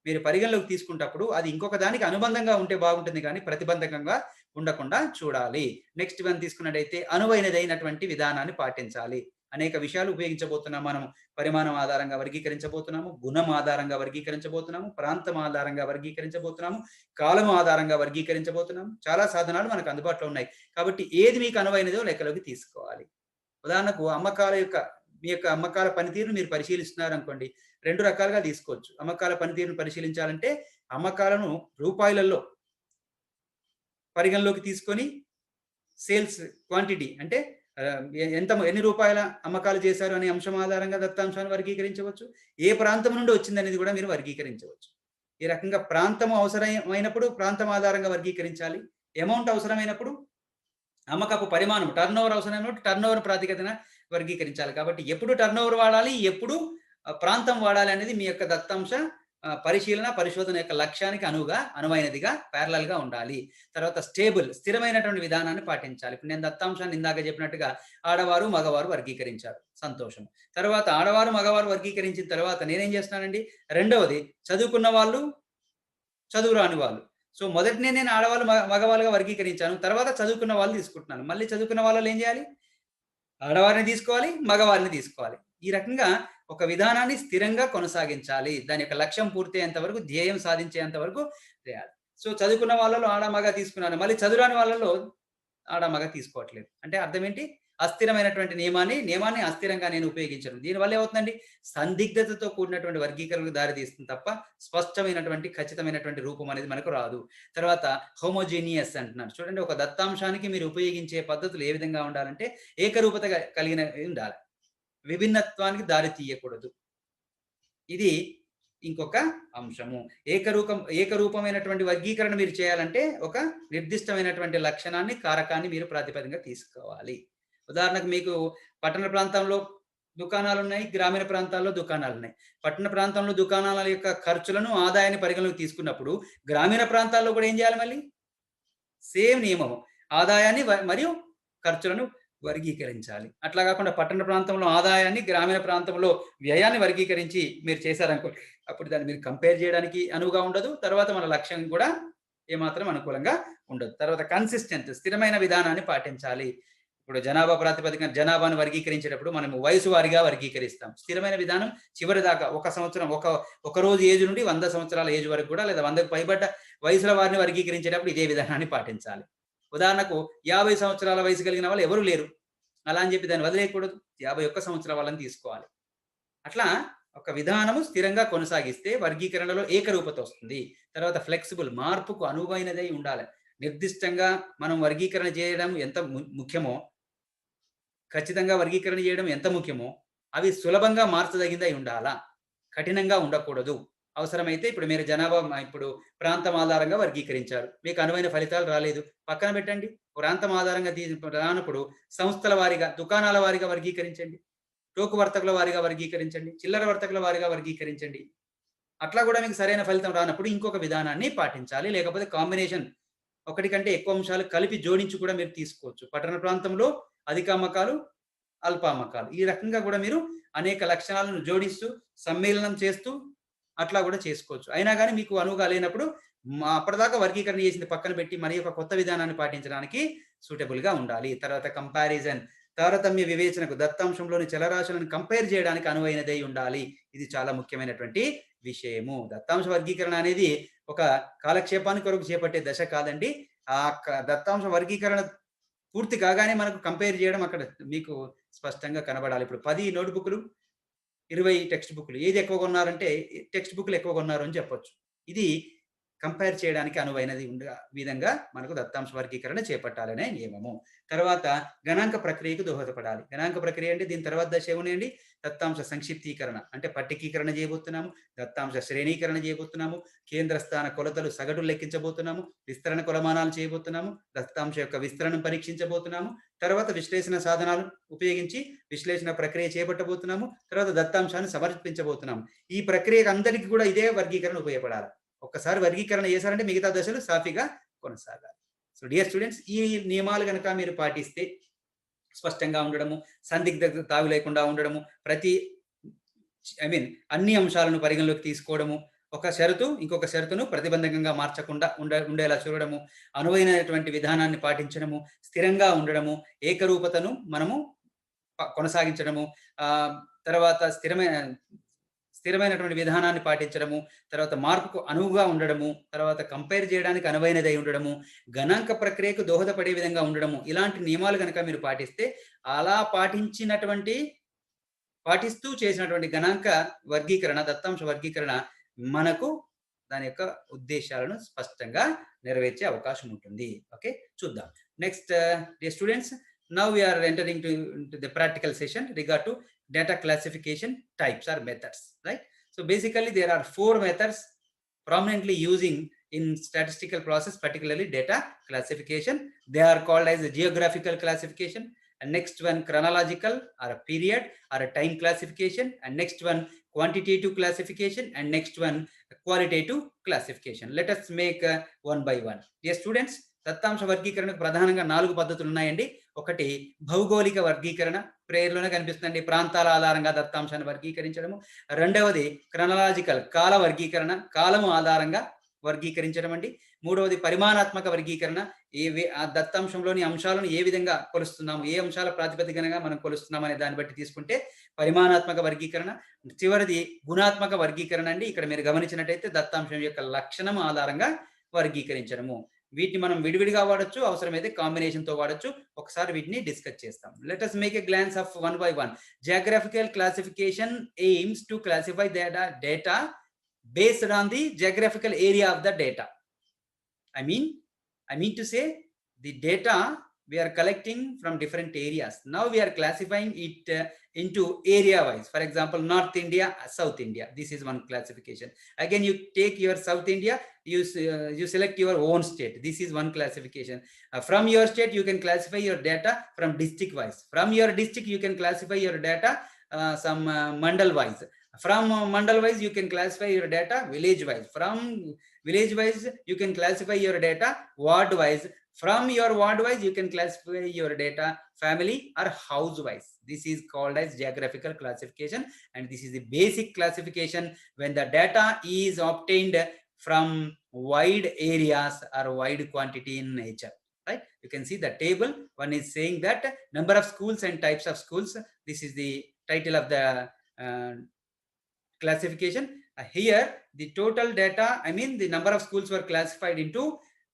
Speaker 1: మీరు పరిగణలోకి తీసుకునేటప్పుడు అది ఇంకొక దానికి అనుబంధంగా ఉంటే బాగుంటుంది కానీ ప్రతిబంధకంగా ఉండకుండా చూడాలి. నెక్స్ట్ వన్ తీసుకున్నట్టయితే అనువైనదైనటువంటి విధానాన్ని పాటించాలి. అనేక విషయాలు ఉపయోగించబోతున్నాం మనం. పరిమాణం ఆధారంగా వర్గీకరించబోతున్నాము, గుణం ఆధారంగా వర్గీకరించబోతున్నాము, ప్రాంతం ఆధారంగా వర్గీకరించబోతున్నాము, కాలం ఆధారంగా వర్గీకరించబోతున్నాము. చాలా సాధనాలు మనకు అందుబాటులో ఉన్నాయి. కాబట్టి ఏది మీకు అనువైనదో లెక్కలోకి తీసుకోవాలి. ఉదాహరణకు మీ యొక్క అమ్మకాల పనితీరును మీరు పరిశీలిస్తున్నారనుకోండి, 2 రకాలుగా తీసుకోవచ్చు. అమ్మకాల పనితీరును పరిశీలించాలంటే అమ్మకాలను రూపాయలలో పరిగణలోకి తీసుకొని సేల్స్ క్వాంటిటీ అంటే ఎన్ని రూపాయల అమ్మకాలు చేశారు అనే అంశం ఆధారంగా దత్తాంశాన్ని వర్గీకరించవచ్చు. ఏ ప్రాంతం నుండి వచ్చిందనేది కూడా మీరు వర్గీకరించవచ్చు. ఈ రకంగా ప్రాంతం అవసరమైనప్పుడు ప్రాంతం ఆధారంగా వర్గీకరించాలి. అమౌంట్ అవసరమైనప్పుడు అమ్మకపు పరిమాణం, టర్నోవర్ అవసరమైనప్పుడు టర్నోవర్ ప్రాతిపదికన వర్గీకరించాలి. కాబట్టి ఎప్పుడు టర్నోవర్ వాడాలి, ఎప్పుడు ప్రాంతం వాడాలి అనేది మీ యొక్క దత్తాంశ పరిశోధన యొక్క లక్ష్యానికి అనువైనదిగా ప్యారలల్‌గా ఉండాలి. తర్వాత స్థిరమైనటువంటి విధానాన్ని పాటించాలి. ఇప్పుడు నేను దత్తాంశాన్ని ఇందాక చెప్పినట్టుగా ఆడవారు, మగవారు వర్గీకరించారు. సంతోషం. తర్వాత ఆడవారు, మగవారు వర్గీకరించిన తర్వాత నేనేం చేస్తున్నానండి, రెండవది చదువుకున్న వాళ్ళు, చదువు రాని వాళ్ళు. సో, మొదటినే నేను ఆడవాళ్ళు, మగవాళ్ళుగా వర్గీకరించాను. తర్వాత చదువుకున్న వాళ్ళు తీసుకుంటున్నాను. మళ్ళీ చదువుకున్న వాళ్ళలో ఏం చేయాలి? ఆడవారిని తీసుకోవాలి, మగవారిని తీసుకోవాలి. ఈ రకంగా ఒక విధానాన్ని స్థిరంగా కొనసాగించాలి. దాని యొక్క లక్ష్యం పూర్తయ్యేంత వరకు, ధ్యేయం సాధించేంత వరకు చేయాలి. సో, చదువుకున్న వాళ్ళలో ఆడ, మగ తీసుకున్నాను. మళ్ళీ చదువురాని వాళ్ళలో ఆడ, మగ తీసుకోవట్లేదు. అంటే అర్థం ఏంటి? అస్థిరమైనటువంటి నియమాన్ని అస్థిరంగా నేను ఉపయోగించను. దీనివల్ల ఏమవుతుందండి? సందిగ్ధతతో కూడినటువంటి వర్గీకరణకు దారితీస్తుంది తప్ప స్పష్టమైనటువంటి, ఖచ్చితమైనటువంటి రూపం అనేది మనకు రాదు. తర్వాత హోమోజీనియస్ అంటున్నారు. చూడండి, ఒక దత్తాంశానికి మీరు ఉపయోగించే పద్ధతులు ఏ విధంగా ఉండాలంటే ఏకరూపత కలిగినవి ఉండాలి. విభిన్నత్వానికి దారి తీయకూడదు. ఇది ఇంకొక అంశము. ఏకరూపమైనటువంటి వర్గీకరణ మీరు చేయాలంటే ఒక నిర్దిష్టమైనటువంటి లక్షణాన్ని, కారకాన్ని మీరు ప్రాతిపదికగా తీసుకోవాలి. ఉదాహరణకు మీకు పట్టణ ప్రాంతంలో దుకాణాలున్నాయి, గ్రామీణ ప్రాంతాల్లో దుకాణాలున్నాయి. పట్టణ ప్రాంతంలో దుకాణాల యొక్క ఖర్చులను, ఆదాయాన్ని పరిగణలోకి తీసుకున్నప్పుడు గ్రామీణ ప్రాంతాల్లో కూడా ఏం చేయాలి మళ్ళీ? సేమ్ నియమము. ఆదాయాన్ని మరియు ఖర్చులను వర్గీకరించాలి. అట్లా కాకుండా పట్టణ ప్రాంతంలో ఆదాయాన్ని, గ్రామీణ ప్రాంతంలో వ్యయాన్ని వర్గీకరించి మీరు చేశారనుకోండి, అప్పుడు దాన్ని మీరు కంపేర్ చేయడానికి అనువుగా ఉండదు. తర్వాత మన లక్ష్యం కూడా ఏమాత్రం అనుకూలంగా ఉండదు. తర్వాత స్థిరమైన విధానాన్ని పాటించాలి. ఇప్పుడు జనాభా ప్రాతిపదికన జనాభాను వర్గీకరించేటప్పుడు మనము వయసు వారీగా వర్గీకరిస్తాం. స్థిరమైన విధానం చివరి దాకా ఒక సంవత్సరం, ఒక రోజు ఏజ్ నుండి 100 సంవత్సరాల ఏజ్ వరకు కూడా, లేదా 100కు పైబడ్డ వయసుల వారిని వర్గీకరించేటప్పుడు ఇదే విధానాన్ని పాటించాలి. ఉదాహరణకు 50 సంవత్సరాల వయసు కలిగిన వాళ్ళు ఎవరు లేరు. అలా అని చెప్పి దాన్ని వదిలేయకూడదు. 51 సంవత్సరాల వాళ్ళని తీసుకోవాలి. అట్లా ఒక విధానము స్థిరంగా కొనసాగిస్తే వర్గీకరణలో ఏకరూపత వస్తుంది. తర్వాత ఫ్లెక్సిబుల్, మార్పుకు అనువైనదై ఉండాలి. నిర్దిష్టంగా మనం వర్గీకరణ చేయడం ఎంత ముఖ్యమో, ఖచ్చితంగా వర్గీకరణ చేయడం ఎంత ముఖ్యమో, అవి సులభంగా మార్చదగిందై ఉండాలా. కఠినంగా ఉండకూడదు. అవసరమైతే ఇప్పుడు మీరు జనాభా ఇప్పుడు ప్రాంతం ఆధారంగా వర్గీకరించారు. మీకు అనువైన ఫలితాలు రాలేదు. పక్కన పెట్టండి. ప్రాంతం ఆధారంగా రానప్పుడు సంస్థల వారీగా, దుకాణాల వారీగా వర్గీకరించండి. టోకు వర్తకుల వారీగా వర్గీకరించండి. చిల్లర వర్తకుల వారీగా వర్గీకరించండి. అట్లా కూడా మీకు సరైన ఫలితం రానప్పుడు ఇంకొక విధానాన్ని పాటించాలి. లేకపోతే కాంబినేషన్ ఒకటి కంటే ఎక్కువ అంశాలు కలిపి జోడించి కూడా మీరు తీసుకోవచ్చు. పట్టణ ప్రాంతంలో అధిక అమ్మకాలు, అల్ప అమ్మకాలు. ఈ రకంగా కూడా మీరు అనేక లక్షణాలను జోడిస్తూ, సమ్మేళనం చేస్తూ అట్లా కూడా చేసుకోవచ్చు. అయినా గాని మీకు అనువుగా లేనప్పుడు అప్పటిదాకా వర్గీకరణ చేసింది పక్కన పెట్టి మరి ఒక కొత్త విధానాన్ని పాటించడానికి సూటబుల్‌గా ఉండాలి. తర్వాత కంపారిజన్, తారతమ్య వివేచనకు దత్తాంశంలోని చలరాశులను కంపేర్ చేయడానికి అనువైనదై ఉండాలి. ఇది చాలా ముఖ్యమైనటువంటి విషయము. దత్తాంశ వర్గీకరణ అనేది ఒక కాలక్షేపానికి కొరకు చేపట్టే దశ కాదండి. ఆ దత్తాంశ వర్గీకరణ పూర్తి కాగానే మనకు కంపేర్ చేయడం అక్కడ మీకు స్పష్టంగా కనబడాలి. ఇప్పుడు 10 నోట్‌బుక్‌లు, 20 టెక్స్ట్ బుక్‌లు. ఏది ఎక్కువ కొన్నారంటే టెక్స్ట్ బుక్‌లు ఎక్కువ కొన్నారు అని చెప్పొచ్చు. ఇది కంపేర్ చేయడానికి అనువైనది విధంగా మనకు దత్తాంశ వర్గీకరణ చేపట్టాలనే నియమము. తర్వాత గణాంక ప్రక్రియకు దోహదపడాలి. గణాంక ప్రక్రియ అంటే దీని తర్వాత దశ ఏమున్నాయండి? దత్తాంశ సంక్షిప్తీకరణ అంటే పట్టికీకరణ చేయబోతున్నాము. దత్తాంశ శ్రేణీకరణ చేయబోతున్నాము. కేంద్ర స్థాన కొలతలు సగటులు లెక్కించబోతున్నాము. విస్తరణ కొలమానాలు చేయబోతున్నాము. దత్తాంశ యొక్క విస్తరణను పరీక్షించబోతున్నాము. తర్వాత విశ్లేషణ సాధనాలు ఉపయోగించి విశ్లేషణ ప్రక్రియ చేపట్టబోతున్నాము. తర్వాత దత్తాంశాన్ని సమర్పించబోతున్నాము. ఈ ప్రక్రియకు అందరికీ కూడా ఇదే వర్గీకరణ ఉపయోగపడాలి. ఒక్కసారి వర్గీకరణ చేశారంటే మిగతా దశలు సాఫీగా కొనసాగాలి. సో డియర్ స్టూడెంట్స్, ఈ నియమాలు కనుక మీరు పాటిస్తే స్పష్టంగా ఉండడము, సందిగ్ధత తావు లేకుండా ఉండడము, అన్ని అంశాలను పరిగణలోకి తీసుకోవడము, ఒక షరతు ఇంకొక షరతును ప్రతిబంధకంగా మార్చకుండా ఉండేలా చూడడము, అనువైనటువంటి విధానాన్ని పాటించడము, స్థిరంగా ఉండడము, ఏకరూపతను మనము కొనసాగించడము, తర్వాత స్థిరమైనటువంటి విధానాన్ని పాటించడము, తర్వాత మార్పుకు అనువుగా ఉండడము, తర్వాత కంపేర్ చేయడానికి అనువైనదై ఉండడము, గణాంక ప్రక్రియకు దోహదపడే విధంగా ఉండడము, ఇలాంటి నియమాలు కనుక మీరు పాటిస్తే అలా పాటిస్తూ చేసినటువంటి గణాంక వర్గీకరణ, దత్తాంశ వర్గీకరణ మనకు దాని యొక్క ఉద్దేశాలను స్పష్టంగా నెరవేర్చే అవకాశం ఉంటుంది. ఓకే, చూద్దాం. Next dear students, now we are entering into the practical session regard to data classification types or methods, right? So basically there are 4 methods prominently using in statistical process, particularly data classification. They are called as geographical classification, and next one chronological or a period or a time classification, and next one quantitative classification, and next one qualitative classification. Let us make one by one. Dear students, దత్తాంశ వర్గీకరణకు ప్రధానంగా 4 పద్ధతులు ఉన్నాయండి. ఒకటి భౌగోళిక వర్గీకరణ, ప్రేరులోనే కనిపిస్తుందండి, ప్రాంతాల ఆధారంగా దత్తాంశాన్ని వర్గీకరించడము. రెండవది క్రొనాలజికల్, కాల వర్గీకరణ, కాలము ఆధారంగా వర్గీకరించడం అండి. మూడవది పరిమాణాత్మక వర్గీకరణ, ఆ దత్తాంశంలోని అంశాలను ఏ విధంగా కొలుస్తున్నాము, ఏ అంశాల ప్రాతిపదికనగా మనం కొలుస్తున్నాం అనే దాన్ని బట్టి తీసుకుంటే పరిమాణాత్మక వర్గీకరణ. చివరిది గుణాత్మక వర్గీకరణ అండి. ఇక్కడ మీరు గమనించినట్టయితే దత్తాంశం యొక్క లక్షణం ఆధారంగా వర్గీకరించడము. వీటిని మనం విడివిడిగా వాడొచ్చు, అవసరమైతే కాంబినేషన్ తో వాడొచ్చు. ఒకసారి వీటిని డిస్కస్ చేస్తాం. Let us make a glance of one by one. Geographical classification aims to classify data based on the geographical area of the data. I mean to say the data we are collecting from different areas. Now we are classifying it into area wise. For example, North India, South India. This is one classification. Again, you take your South India, you select your own state. This is one classification. From your state, you can classify your data from district wise. From your district, you can classify your data some mandal wise. From mandal wise, you can classify your data village wise. From village wise, you can classify your data ward wise. From your ward wise, you can classify your data family or house wise. This is called as geographical classification, and this is the basic classification when the data is obtained from wide areas or wide quantity in nature, right? You can see the table. One is saying that number of schools and types of schools. This is the title of the classification. Here the total data, the number of schools were classified into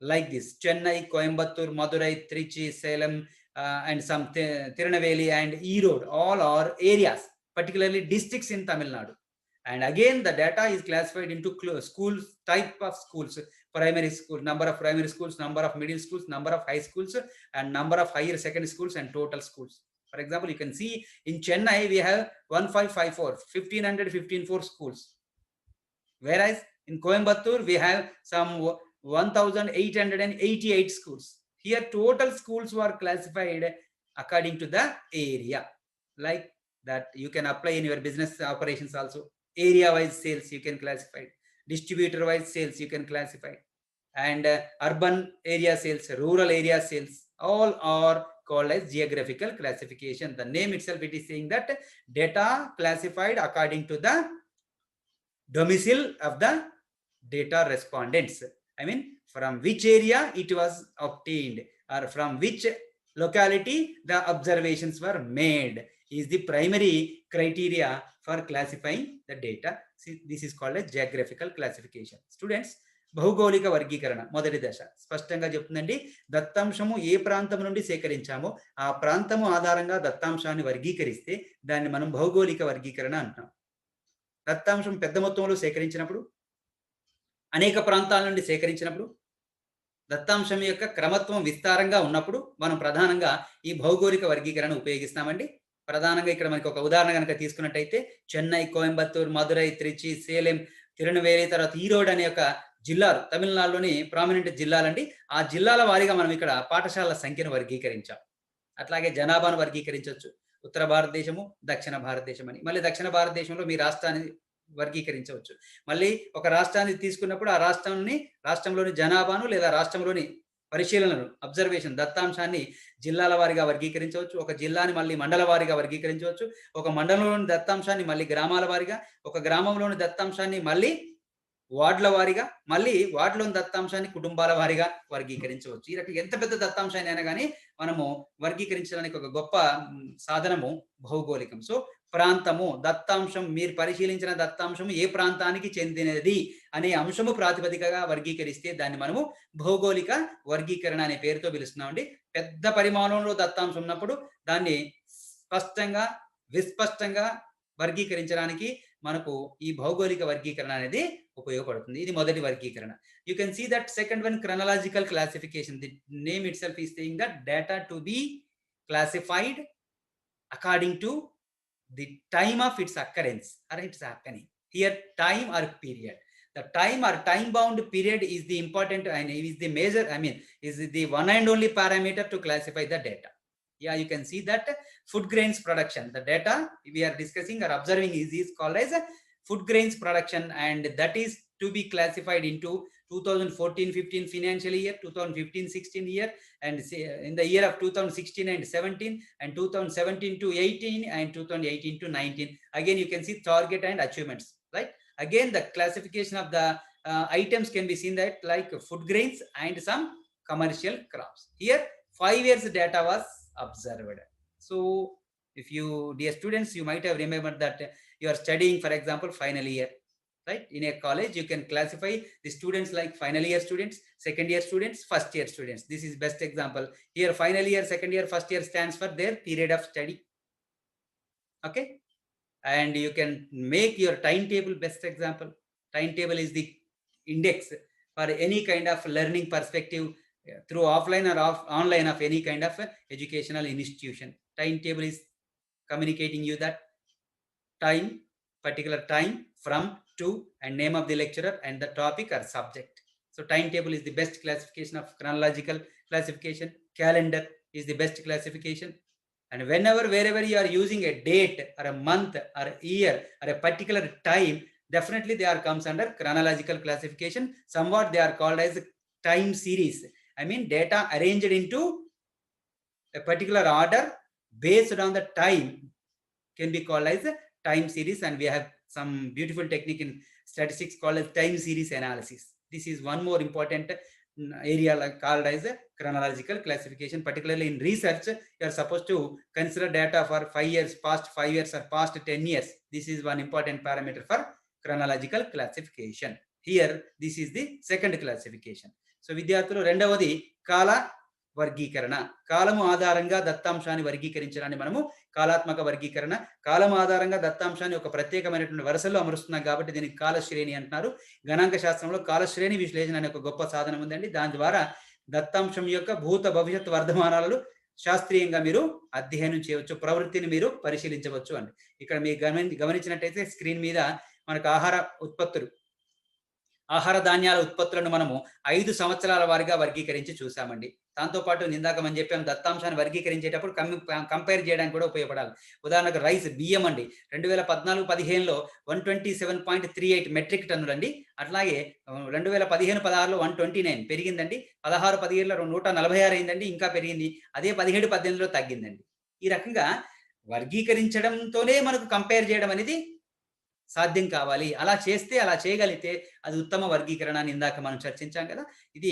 Speaker 1: like this: Chennai, Coimbatore, Madurai, Trichy, Salem, and some Tirunelveli and Erode. All are areas, particularly districts in Tamil Nadu. And again, the data is classified into schools, type of schools, primary school, number of primary schools, number of middle schools, number of high schools, and number of higher secondary schools, and total schools. For example, you can see in Chennai, we have 1554, 1515 schools. Whereas in Coimbatore, we have some 1888 schools. Here, total schools were classified according to the area. Like that, you can apply in your business operations also. Area-wise sales, you can classify. Distributor-wise sales, you can classify. And urban area sales, rural area sales, all are called as geographical classification. The name itself, it is saying that data classified according to the domicile of the data respondents. I mean, from which area it was obtained, or from which locality the observations were made, is the primary criteria for classifying the data. See, this is called as geographical classification. Students, భౌగోళిక వర్గీకరణ మొదటి దశ స్పష్టంగా చెప్తుందండి. దత్తాంశము ఏ ప్రాంతం నుండి సేకరించామో ఆ ప్రాంతము ఆధారంగా దత్తాంశాన్ని వర్గీకరిస్తే దాన్ని మనం భౌగోళిక వర్గీకరణ అంటాం. దత్తాంశం పెద్ద మొత్తంలో సేకరించినప్పుడు, అనేక ప్రాంతాల నుండి సేకరించినప్పుడు, దత్తాంశం యొక్క క్రమత్వం విస్తారంగా ఉన్నప్పుడు మనం ప్రధానంగా ఈ భౌగోళిక వర్గీకరణ ఉపయోగిస్తామండి. ప్రధానంగా ఇక్కడ మనకి ఒక ఉదాహరణ కనుక తీసుకున్నట్టయితే చెన్నై, కోయంబత్తూర్, మదురై, త్రిచి, సేలెం, తిరునవేలి, తర్వాత ఈరోడ్ అనే ఒక జిల్లాలు తమిళనాడులోని ప్రామినెంట్ జిల్లాలండి. ఆ జిల్లాల వారీగా మనం ఇక్కడ పాఠశాలల సంఖ్యను వర్గీకరించాం. అట్లాగే జనాభాను వర్గీకరించవచ్చు. ఉత్తర భారతదేశము, దక్షిణ భారతదేశం అని. మళ్ళీ దక్షిణ భారతదేశంలో మీ రాష్ట్రాన్ని వర్గీకరించవచ్చు. మళ్ళీ ఒక రాష్ట్రాన్ని తీసుకున్నప్పుడు ఆ రాష్ట్రంలోని జనాభాను లేదా రాష్ట్రంలోని పరిశీలనను, అబ్జర్వేషన్ దత్తాంశాన్ని జిల్లాల వారీగా వర్గీకరించవచ్చు. ఒక జిల్లాని మళ్ళీ మండల వారీగా వర్గీకరించవచ్చు. ఒక మండలంలోని దత్తాంశాన్ని మళ్ళీ గ్రామాల వారీగా, ఒక గ్రామంలోని దత్తాంశాన్ని మళ్ళీ వార్డుల వారీగా, మళ్ళీ వార్డులోని దత్తాంశాన్ని కుటుంబాల వారీగా వర్గీకరించవచ్చు. ఈ రకంగా ఎంత పెద్ద దత్తాంశాన్ని అయినా కానీ మనము వర్గీకరించడానికి ఒక గొప్ప సాధనము భౌగోళికం. సో ప్రాంతము, దత్తాంశం, మీరు పరిశీలించిన దత్తాంశము ఏ ప్రాంతానికి చెందినది అనే అంశము ప్రాతిపదికగా వర్గీకరిస్తే దాన్ని మనము భౌగోళిక వర్గీకరణ అనే పేరుతో పిలుస్తున్నామండి. పెద్ద పరిమాణంలో దత్తాంశం ఉన్నప్పుడు దాన్ని స్పష్టంగా, విస్పష్టంగా వర్గీకరించడానికి మనకు ఈ భౌగోళిక వర్గీకరణ అనేది ఉపయోగపడుతుంది. ఇది మొదటి వర్గీకరణ. You can see that second one, chronological classification. The name itself is saying that data to be classified according to the time of its occurrence or its happening. Here, time or period. The time or time bound period is the important and is the major, is the one and only parameter to classify the data. Yeah, you can see that food grains production, the data we are discussing or observing is called as food grains production, and that is to be classified into 2014-15 financial year, 2015-16 year, and in the year of 2016 and 17, and 2017 to 18, and 2018 to 19. Again, you can see target and achievements, right? Again, the classification of the items can be seen that like food grains and some commercial crops. Here, 5 years data was observed. So, if you, dear students, you might have remembered that you are studying, for example, final year. Right? In a college, you can classify the students like final year students, second year students, first year students. This is best example. Here, final year, second year, first year stands for their period of study. Okay? And you can make your timetable best example. Timetable is the index for any kind of learning perspective through offline or online of any kind of educational institution. Timetable is communicating you that time, particular time, from, to, and name of the lecturer and the topic or subject. So timetable is the best classification of chronological classification. Calendar is the best classification. And whenever, wherever you are using a date or a month or a year or a particular time, definitely they are comes under chronological classification. Somewhat they are called as time series. Data arranged into a particular order based on the time can be called as a time series, and we have some beautiful technique in statistics called as time series analysis. This is one more important area called as a chronological classification. Particularly in research, you are supposed to consider data for 5 years, past 5 years or past 10 years. This is one important parameter for chronological classification. Here, this is the second classification. So, విద్యార్థులు రెండవది కాల వర్గీకరణ. కాలము ఆధారంగా దత్తాంశాన్ని వర్గీకరించడాన్ని మనము కాలాత్మక వర్గీకరణ. కాలం ఆధారంగా దత్తాంశాన్ని ఒక ప్రత్యేకమైనటువంటి వరుసలో అమరుస్తున్నాం కాబట్టి దీనికి కాలశ్రేణి అంటున్నారు. గణాంక శాస్త్రంలో కాలశ్రేణి విశ్లేషణ అనే ఒక గొప్ప సాధనం ఉందండి. దాని ద్వారా దత్తాంశం యొక్క భూత భవిష్యత్ వర్ధమానాలను శాస్త్రీయంగా మీరు అధ్యయనం చేయవచ్చు, ప్రవృత్తిని మీరు పరిశీలించవచ్చు అండి. ఇక్కడ మీరు గమనించినట్టయితే స్క్రీన్ మీద మనకు ఆహార ధాన్యాల ఉత్పత్తులను మనము 5 సంవత్సరాల వారీగా వర్గీకరించి చూసామండి. దాంతోపాటు ఇందాక మనం చెప్పాం దత్తాంశాన్ని వర్గీకరించేటప్పుడు కంపేర్ చేయడానికి కూడా ఉపయోగపడాలి. ఉదాహరణకు రైస్, బియ్యం అండి 2014-15లో 127.38 మెట్రిక్ టన్నులండి. అట్లాగే 2015-16లో 129 పెరిగిందండి. 16-17లో 146 అయిందండి, ఇంకా పెరిగింది. అదే 17-18లో తగ్గిందండి. ఈ రకంగా వర్గీకరించడంతోనే మనకు కంపేర్ చేయడం అనేది సాధ్యం కావాలి. అలా చేయగలిగితే అది ఉత్తమ వర్గీకరణ అని ఇందాక మనం చర్చించాం కదా. ఇది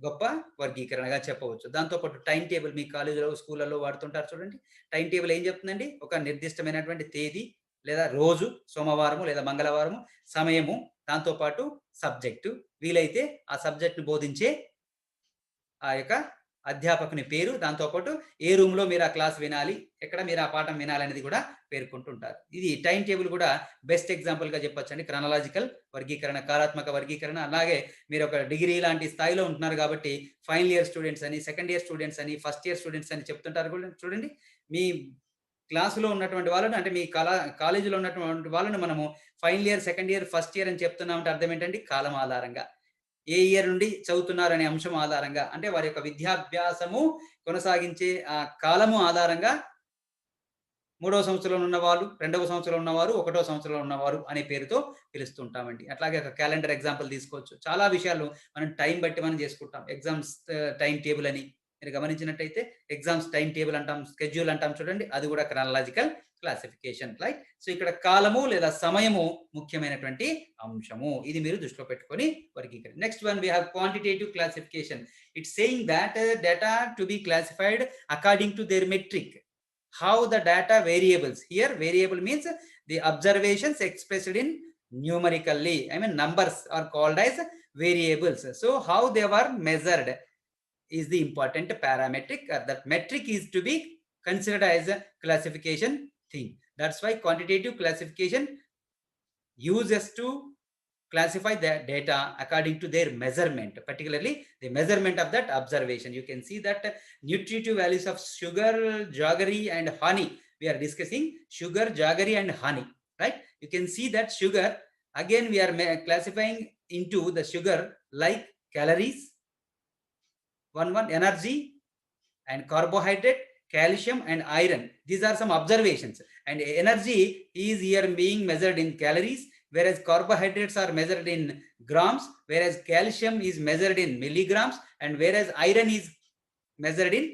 Speaker 1: గొప్ప వర్గీకరణగా చెప్పవచ్చు. దాంతోపాటు టైం టేబుల్ మీ కాలేజీలో, స్కూళ్ళలో వాడుతుంటారు చూడండి. టైం టేబుల్ ఏం చెప్తుందండి? ఒక నిర్దిష్టమైనటువంటి తేదీ లేదా రోజు, సోమవారము లేదా మంగళవారము, సమయము, దాంతోపాటు సబ్జెక్టు, వీలైతే ఆ సబ్జెక్ట్‌ని బోధించే ఆ యొక్క అధ్యాపకుని పేరు, దాంతోపాటు ఏ రూమ్‌లో మీరు ఆ క్లాస్ వినాలి, ఎక్కడ మీరు ఆ పాఠం వినాలనేది కూడా పేర్కొంటుంటారు. ఇది టైం టేబుల్ కూడా బెస్ట్ ఎగ్జాంపుల్‌గా చెప్పొచ్చండి. క్రొనాలాజికల్ వర్గీకరణ, కాలాత్మక వర్గీకరణ. అలాగే మీరు ఒక డిగ్రీ లాంటి స్థాయిలో ఉంటున్నారు కాబట్టి ఫైనల్ ఇయర్ స్టూడెంట్స్ అని, సెకండ్ ఇయర్ స్టూడెంట్స్ అని, ఫస్ట్ ఇయర్ స్టూడెంట్స్ అని చెప్తుంటారు కూడా చూడండి. మీ క్లాస్‌లో ఉన్నటువంటి వాళ్ళను, అంటే మీ కాలేజీలో ఉన్నటువంటి వాళ్ళను మనము final year, second year, first year అని చెప్తున్నామంటే అర్థం ఏంటండి? కాలం ఆధారంగా. ఏ ఇయర్ నుండి చదువుతున్నారనే అంశం ఆధారంగా, అంటే వారి యొక్క విద్యాభ్యాసము కొనసాగించే కాలము ఆధారంగా 3వ సంవత్సరంలో ఉన్నవాళ్ళు, 2వ సంవత్సరంలో ఉన్నవారు, 1వ సంవత్సరంలో ఉన్నవారు అనే పేరుతో పిలుస్తుంటామండి. అట్లాగే ఒక క్యాలెండర్ ఎగ్జాంపుల్ తీసుకోవచ్చు. చాలా విషయాలు మనం టైం బట్టి మనం చేసుకుంటాం. ఎగ్జామ్స్ టైం టేబుల్ అని మీరు గమనించినట్టయితే ఎగ్జామ్స్ టైం టేబుల్ అంటాం, స్కెడ్యూల్ అంటాం చూడండి. అది కూడా క్రానలాజికల్ క్లాసిఫికేషన్, రైట్? సో ఇక్కడ కాలము లేదా సమయము ముఖ్యమైనటువంటి అంశము. ఇది మీరు దృష్టిలో పెట్టుకొని వర్గీకరణ. Next one we have quantitative classification. It's saying that data to be classified according to their metric. How the data variables, here variable means the observations expressed in numerically, I mean numbers are called as variables. So how they were measured is the important parametric. That metric is to be considered as a classification thing. That's why quantitative classification uses to classify the data according to their measurement, particularly the measurement of that observation. You can see that nutritive values of sugar, jaggery and honey. We are discussing sugar, jaggery and honey, right? You can see that sugar, again we are classifying into the sugar like calories, one energy and carbohydrate, calcium and iron. These are some observations, and energy is here being measured in calories, whereas carbohydrates are measured in grams, whereas calcium is measured in milligrams, and whereas iron is measured in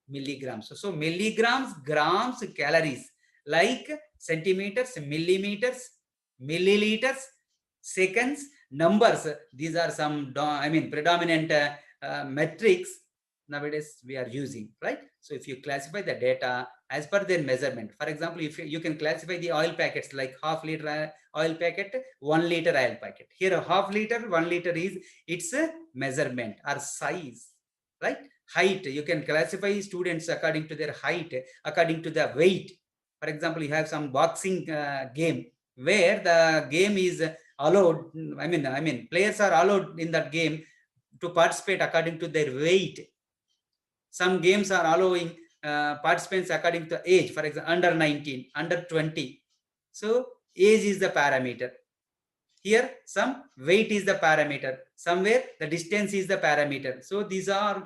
Speaker 1: milligrams. So milligrams, grams, calories, like centimeters, millimeters, milliliters, seconds, numbers. These are some predominant metrics nowadays we are using, right? So if you classify the data as per their measurement, for example, if you can classify the oil packets like half liter oil packet, 1 liter oil packet. Here a half liter, 1 liter is its measurement or size, right? Height, you can classify students according to their height, according to the weight. For example, you have some boxing game where the game is allowed, players are allowed in that game to participate according to their weight. Some games are allowing participants according to age, for example under 19, under 20. So age is the parameter. Here some weight is the parameter, somewhere the distance is the parameter. So these are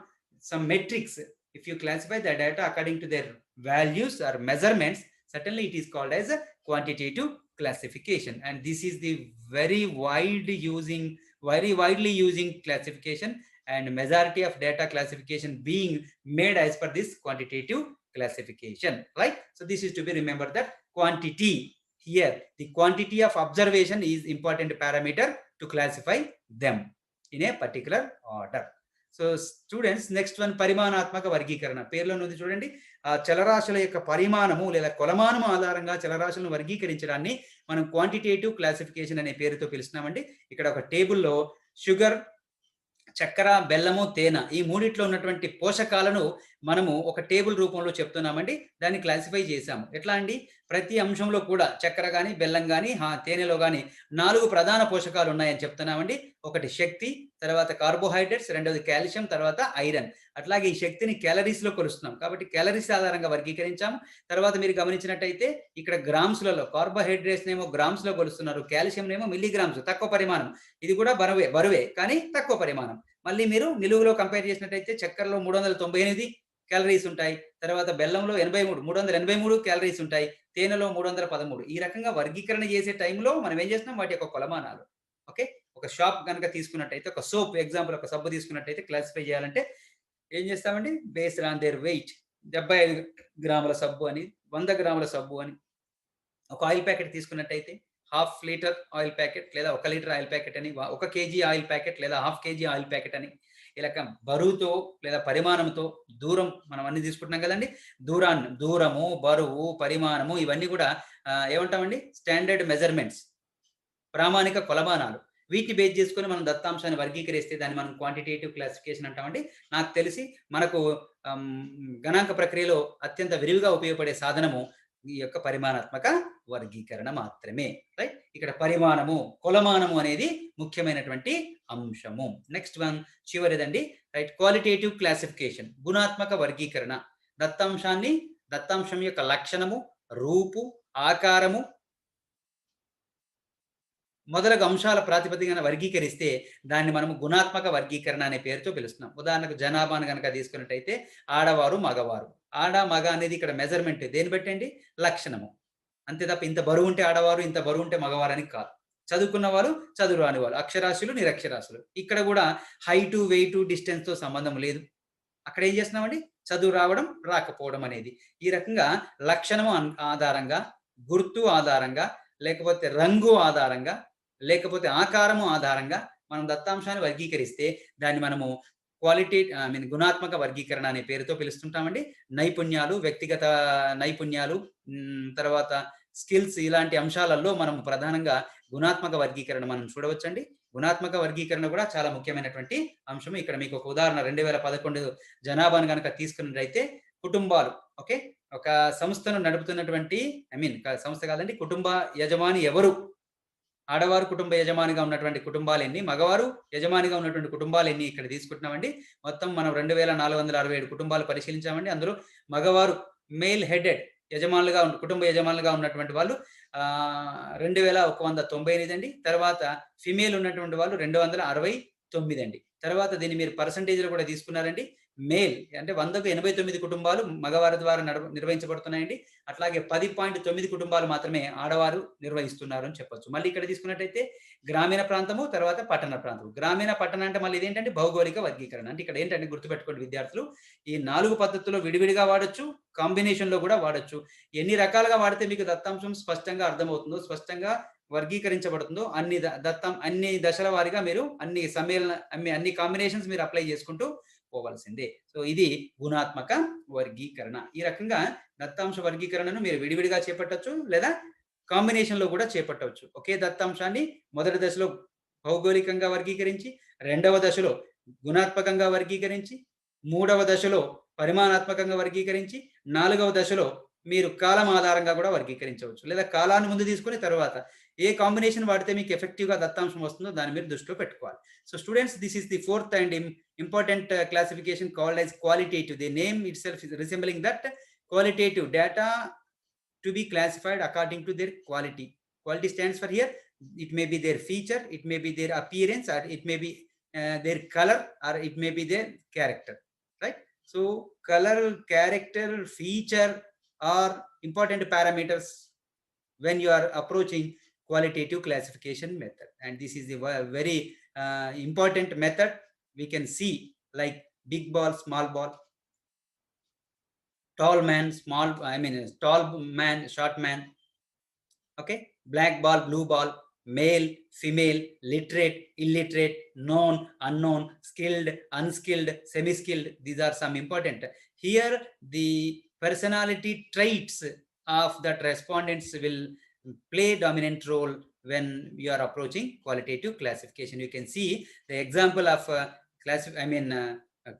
Speaker 1: some metrics. If you classify the data according to their values or measurements, certainly it is called as a quantitative classification. And this is the very widely using classification, and majority of data classification being made as per this quantitative classification, right? So this is to be remembered, that quantity, here the quantity of observation is important parameter to classify them in a particular order. So students, next one పరిమాణాత్మక వర్గీకరణ. పేర్లో ఉంది చూడండి, ఆ చలరాశుల యొక్క పరిమాణము లేదా కొలమానము ఆధారంగా చలరాశులను వర్గీకరించడాన్ని మనం క్వాంటిటేటివ్ క్లాసిఫికేషన్ అనే పేరుతో పిలుస్తున్నామండి. ఇక్కడ ఒక టేబుల్లో షుగర్ చక్కెర, బెల్లము, తేనె ఈ మూడిట్లో ఉన్నటువంటి పోషకాలను మనము ఒక టేబుల్ రూపంలో చెప్తున్నామండి. దాన్ని క్లాసిఫై చేశాము. ఎట్లా అండి? ప్రతి అంశంలో కూడా చక్కెర గాని, బెల్లం గాని, తేనెలో గాని 4 ప్రధాన పోషకాలు ఉన్నాయని చెప్తున్నామండి. ఒకటి శక్తి, తర్వాత కార్బోహైడ్రేట్స్, రెండోది కాల్షియం, తర్వాత ఐరన్. అట్లాగే ఈ శక్తిని క్యాలరీస్‌లో కొలుస్తున్నాం. కాబట్టి క్యాలరీస్ ఆధారంగా వర్గీకరించాము. తర్వాత మీరు గమనించినట్టయితే ఇక్కడ గ్రామ్స్‌లలో కార్బోహైడ్రేట్స్‌నేమో గ్రామ్స్‌లో కొలుస్తున్నారు. కాల్షియంనేమో మిల్లీగ్రామ్స్ తక్కువ పరిమాణం. ఇది కూడా బరువే కానీ తక్కువ పరిమాణం. మళ్ళీ మీరు నిలువులో కంపేర్ చేసినట్టయితే చక్కెరలో 398 క్యాలరీస్ ఉంటాయి. తర్వాత బెల్లంలో 383 క్యాలరీస్ ఉంటాయి. తేనెలో 313. ఈ రకంగా వర్గీకరణ చేసే టైంలో మనం ఏం చేస్తున్నాం వాటి యొక్క కొలమానాలు. ఓకే. ఒక షాప్ గనక తీసుకున్నట్టయితే ఒక సోప్ ఎగ్జాంపుల్ ఒక సబ్బు తీసుకున్నట్టయితే క్లాసిఫై చేయాలంటే ఏం చేస్తామండి? బేస్డ్ ఆన్ దేర్ వెయిట్ 75 గ్రాముల సబ్బు అని, 100 గ్రాముల సబ్బు అని. ఒక ఆయిల్ ప్యాకెట్ తీసుకున్నట్టయితే హాఫ్ లీటర్ ఆయిల్ ప్యాకెట్ లేదా 1 లీటర్ ఆయిల్ ప్యాకెట్ అని, 1 కేజీ ఆయిల్ ప్యాకెట్ లేదా హాఫ్ కేజీ ఆయిల్ ప్యాకెట్ అని ఇలా బరువుతో లేదా పరిమాణంతో దూరం మనం అన్ని తీసుకుంటున్నాం కదండి. దూరము, బరువు, పరిమాణము ఇవన్నీ కూడా ఏమంటామండి? స్టాండర్డ్ మెజర్మెంట్స్, ప్రామాణిక కొలమానాలు. వీటిని బేస్ చేసుకొని మనం దత్తాంశాన్ని వర్గీకరిస్తే దాన్ని మనం క్వాంటిటేటివ్ క్లాసిఫికేషన్ అంటామండి. నాకు తెలిసి మనకు గణాంక ప్రక్రియలో అత్యంత విరివిగా ఉపయోగపడే సాధనము ఈ యొక్క పరిమాణాత్మక వర్గీకరణ మాత్రమే. రైట్. ఇక్కడ పరిమాణము, కొలమానము అనేది ముఖ్యమైనటువంటి అంశము. నెక్స్ట్ వన్ చివరిదండి. రైట్. క్వాలిటేటివ్ క్లాసిఫికేషన్, గుణాత్మక వర్గీకరణ. దత్తాంశం యొక్క లక్షణము, రూపు, ఆకారము మొదలగు అంశాల ప్రాతిపదికన వర్గీకరిస్తే దాన్ని మనము గుణాత్మక వర్గీకరణ అనే పేరుతో పిలుస్తున్నాం. ఉదాహరణకు జనాభాను గనక తీసుకున్నట్టయితే ఆడవారు, మగవారు. ఆడ, మగ అనేది ఇక్కడ మెజర్మెంట్ దేన్ని బట్టండి? లక్షణము. అంతే తప్ప ఇంత బరువు ఉంటే ఆడవారు, ఇంత బరువు ఉంటే మగవారు అని కాదు. చదువుకున్న వారు, చదువు రాని వాళ్ళు, అక్షరాస్యులు, నిరక్షరాస్యులు. ఇక్కడ కూడా హైటు, వెయిటు, డిస్టెన్స్‌తో సంబంధం లేదు. అక్కడ ఏం చేస్తున్నామండి? చదువు రావడం, రాకపోవడం అనేది. ఈ రకంగా లక్షణము ఆధారంగా, గుర్తు ఆధారంగా, లేకపోతే రంగు ఆధారంగా, లేకపోతే ఆకారము ఆధారంగా మనం దత్తాంశాన్ని వర్గీకరిస్తే దాన్ని మనము గుణాత్మక వర్గీకరణ అనే పేరుతో పిలుస్తుంటామండి. నైపుణ్యాలు, వ్యక్తిగత నైపుణ్యాలు, తర్వాత స్కిల్స్ ఇలాంటి అంశాలలో మనం ప్రధానంగా గుణాత్మక వర్గీకరణ మనం చూడవచ్చండి. గుణాత్మక వర్గీకరణ కూడా చాలా ముఖ్యమైనటువంటి అంశం. ఇక్కడ మీకు ఒక ఉదాహరణ 2011 జనాభాను గనక తీసుకున్నట్లయితే కుటుంబాలు. ఓకే. ఒక సంస్థను నడుపుతున్నటువంటి సంస్థ కాదండి, కుటుంబ యజమాని ఎవరు? ఆడవారు కుటుంబ యజమానిగా ఉన్నటువంటి కుటుంబాలు ఎన్ని, మగవారు యజమానిగా ఉన్నటువంటి కుటుంబాలు ఎన్ని ఇక్కడ తీసుకుంటున్నామండి. మొత్తం మనం 2467 కుటుంబాలు పరిశీలించామండి. అందులో మగవారు మేల్ హెడెడ్ కుటుంబ యజమానులుగా ఉన్నటువంటి వాళ్ళు 2198 అండి. తర్వాత ఫిమేల్ ఉన్నటువంటి వాళ్ళు 269 అండి. తర్వాత దీన్ని మీరు పర్సంటేజ్‌లో కూడా తీసుకున్నారండి. మేల్ అంటే 100కు 89 కుటుంబాలు మగవారి ద్వారా నిర్వహించబడుతున్నాయండి. అట్లాగే 10.9 కుటుంబాలు మాత్రమే ఆడవారు నిర్వహిస్తున్నారు అని చెప్పొచ్చు. మళ్ళీ ఇక్కడ తీసుకున్నట్టయితే గ్రామీణ ప్రాంతము, తర్వాత పట్టణ ప్రాంతం. గ్రామీణ, పట్టణ అంటే మళ్ళీ ఇదేంటంటే భౌగోళిక వర్గీకరణ. అంటే ఇక్కడ ఏంటంటే గుర్తుపెట్టుకోండి విద్యార్థులు, ఈ 4 పద్ధతుల్లో విడివిడిగా వాడొచ్చు, కాంబినేషన్‌లో కూడా వాడొచ్చు. ఎన్ని రకాలుగా వాడితే మీకు దత్తాంశం స్పష్టంగా అర్థమవుతుందో, స్పష్టంగా వర్గీకరించబడుతుందో అన్ని దశల వారీగా మీరు అన్ని కాంబినేషన్స్ మీరు అప్లై చేసుకుంటూ పోవాల్సిందే. సో ఇది గుణాత్మక వర్గీకరణ. ఈ రకంగా దత్తాంశ వర్గీకరణను మీరు విడివిడిగా చేపట్టొచ్చు లేదా కాంబినేషన్‌లో కూడా చేపట్టవచ్చు. ఒకే దత్తాంశాన్ని మొదటి దశలో భౌగోళికంగా వర్గీకరించి, రెండవ దశలో గుణాత్మకంగా వర్గీకరించి, మూడవ దశలో పరిమాణాత్మకంగా వర్గీకరించి, నాలుగవ దశలో మీరు కాలం ఆధారంగా కూడా వర్గీకరించవచ్చు. లేదా కాలాన్ని ముందు తీసుకొని తర్వాత ఏ కాంబినేషన్ వాడితే మీకు ఎఫెక్టివ్‌గా దత్తాంశం వస్తుందో దాన్ని మీరు దృష్టిలో పెట్టుకోవాలి. So students, this is the fourth and important classification called as qualitative. The name itself is resembling that. Qualitative data to be classified according to their quality. Quality stands for here, it may be their feature, it may be their appearance, or it may be their color, or it may be their character, right? So color, character, feature are important parameters when you are approaching qualitative classification method, and this is the very important method. We can see like big ball, small ball, tall man, tall man, short man. Okay, black ball, blue ball, male, female, literate, illiterate, known, unknown, skilled, unskilled, semi-skilled. These are some important. Here the personality traits of that respondents will play dominant role when you are approaching qualitative classification. You can see the example of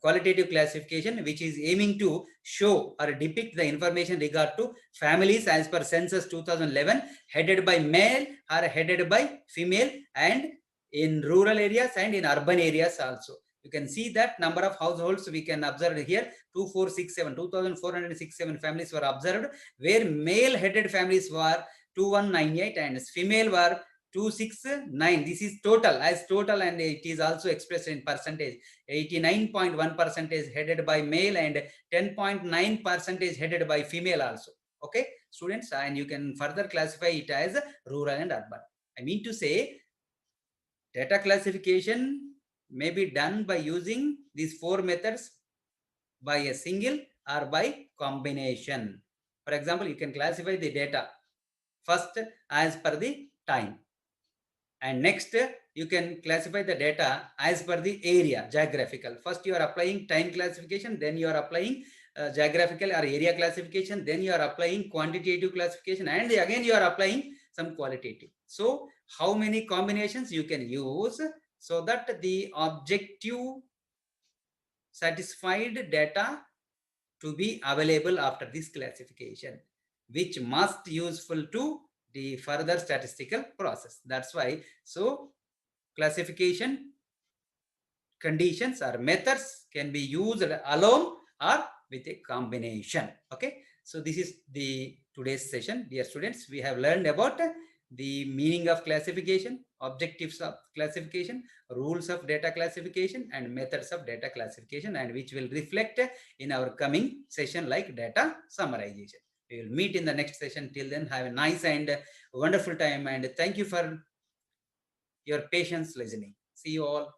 Speaker 1: qualitative classification, which is aiming to show or depict the information regard to families as per census 2011, headed by male or headed by female, and in rural areas and in urban areas also. You can see that number of households we can observe here, 2,467 families were observed, where male headed families were 2198 and female were 269. This is total, as total, and it is also expressed in percentage. 89.1% headed by male and 10.9% headed by female also. Okay, students, and you can further classify it as rural and urban. I mean to say, data classification may be done by using these 4 methods, by a single or by combination. For example, you can classify the data first as per the time, and next you can classify the data as per the area, geographical. First you are applying time classification, then you are applying geographical or area classification, then you are applying quantitative classification, and again you are applying some qualitative. So how many combinations you can use so that the objective satisfied data to be available after this classification, which must useful to the further statistical process. That's why, so classification conditions or methods can be used alone or with a combination. Okay, so this is the today's session. Dear students, we have learned about the meaning of classification, objectives of classification, rules of data classification, and methods of data classification, and which will reflect in our coming session like data summarization. We will meet in the next session. Till then, have a nice and wonderful time, and thank you for your patience listening. See you all.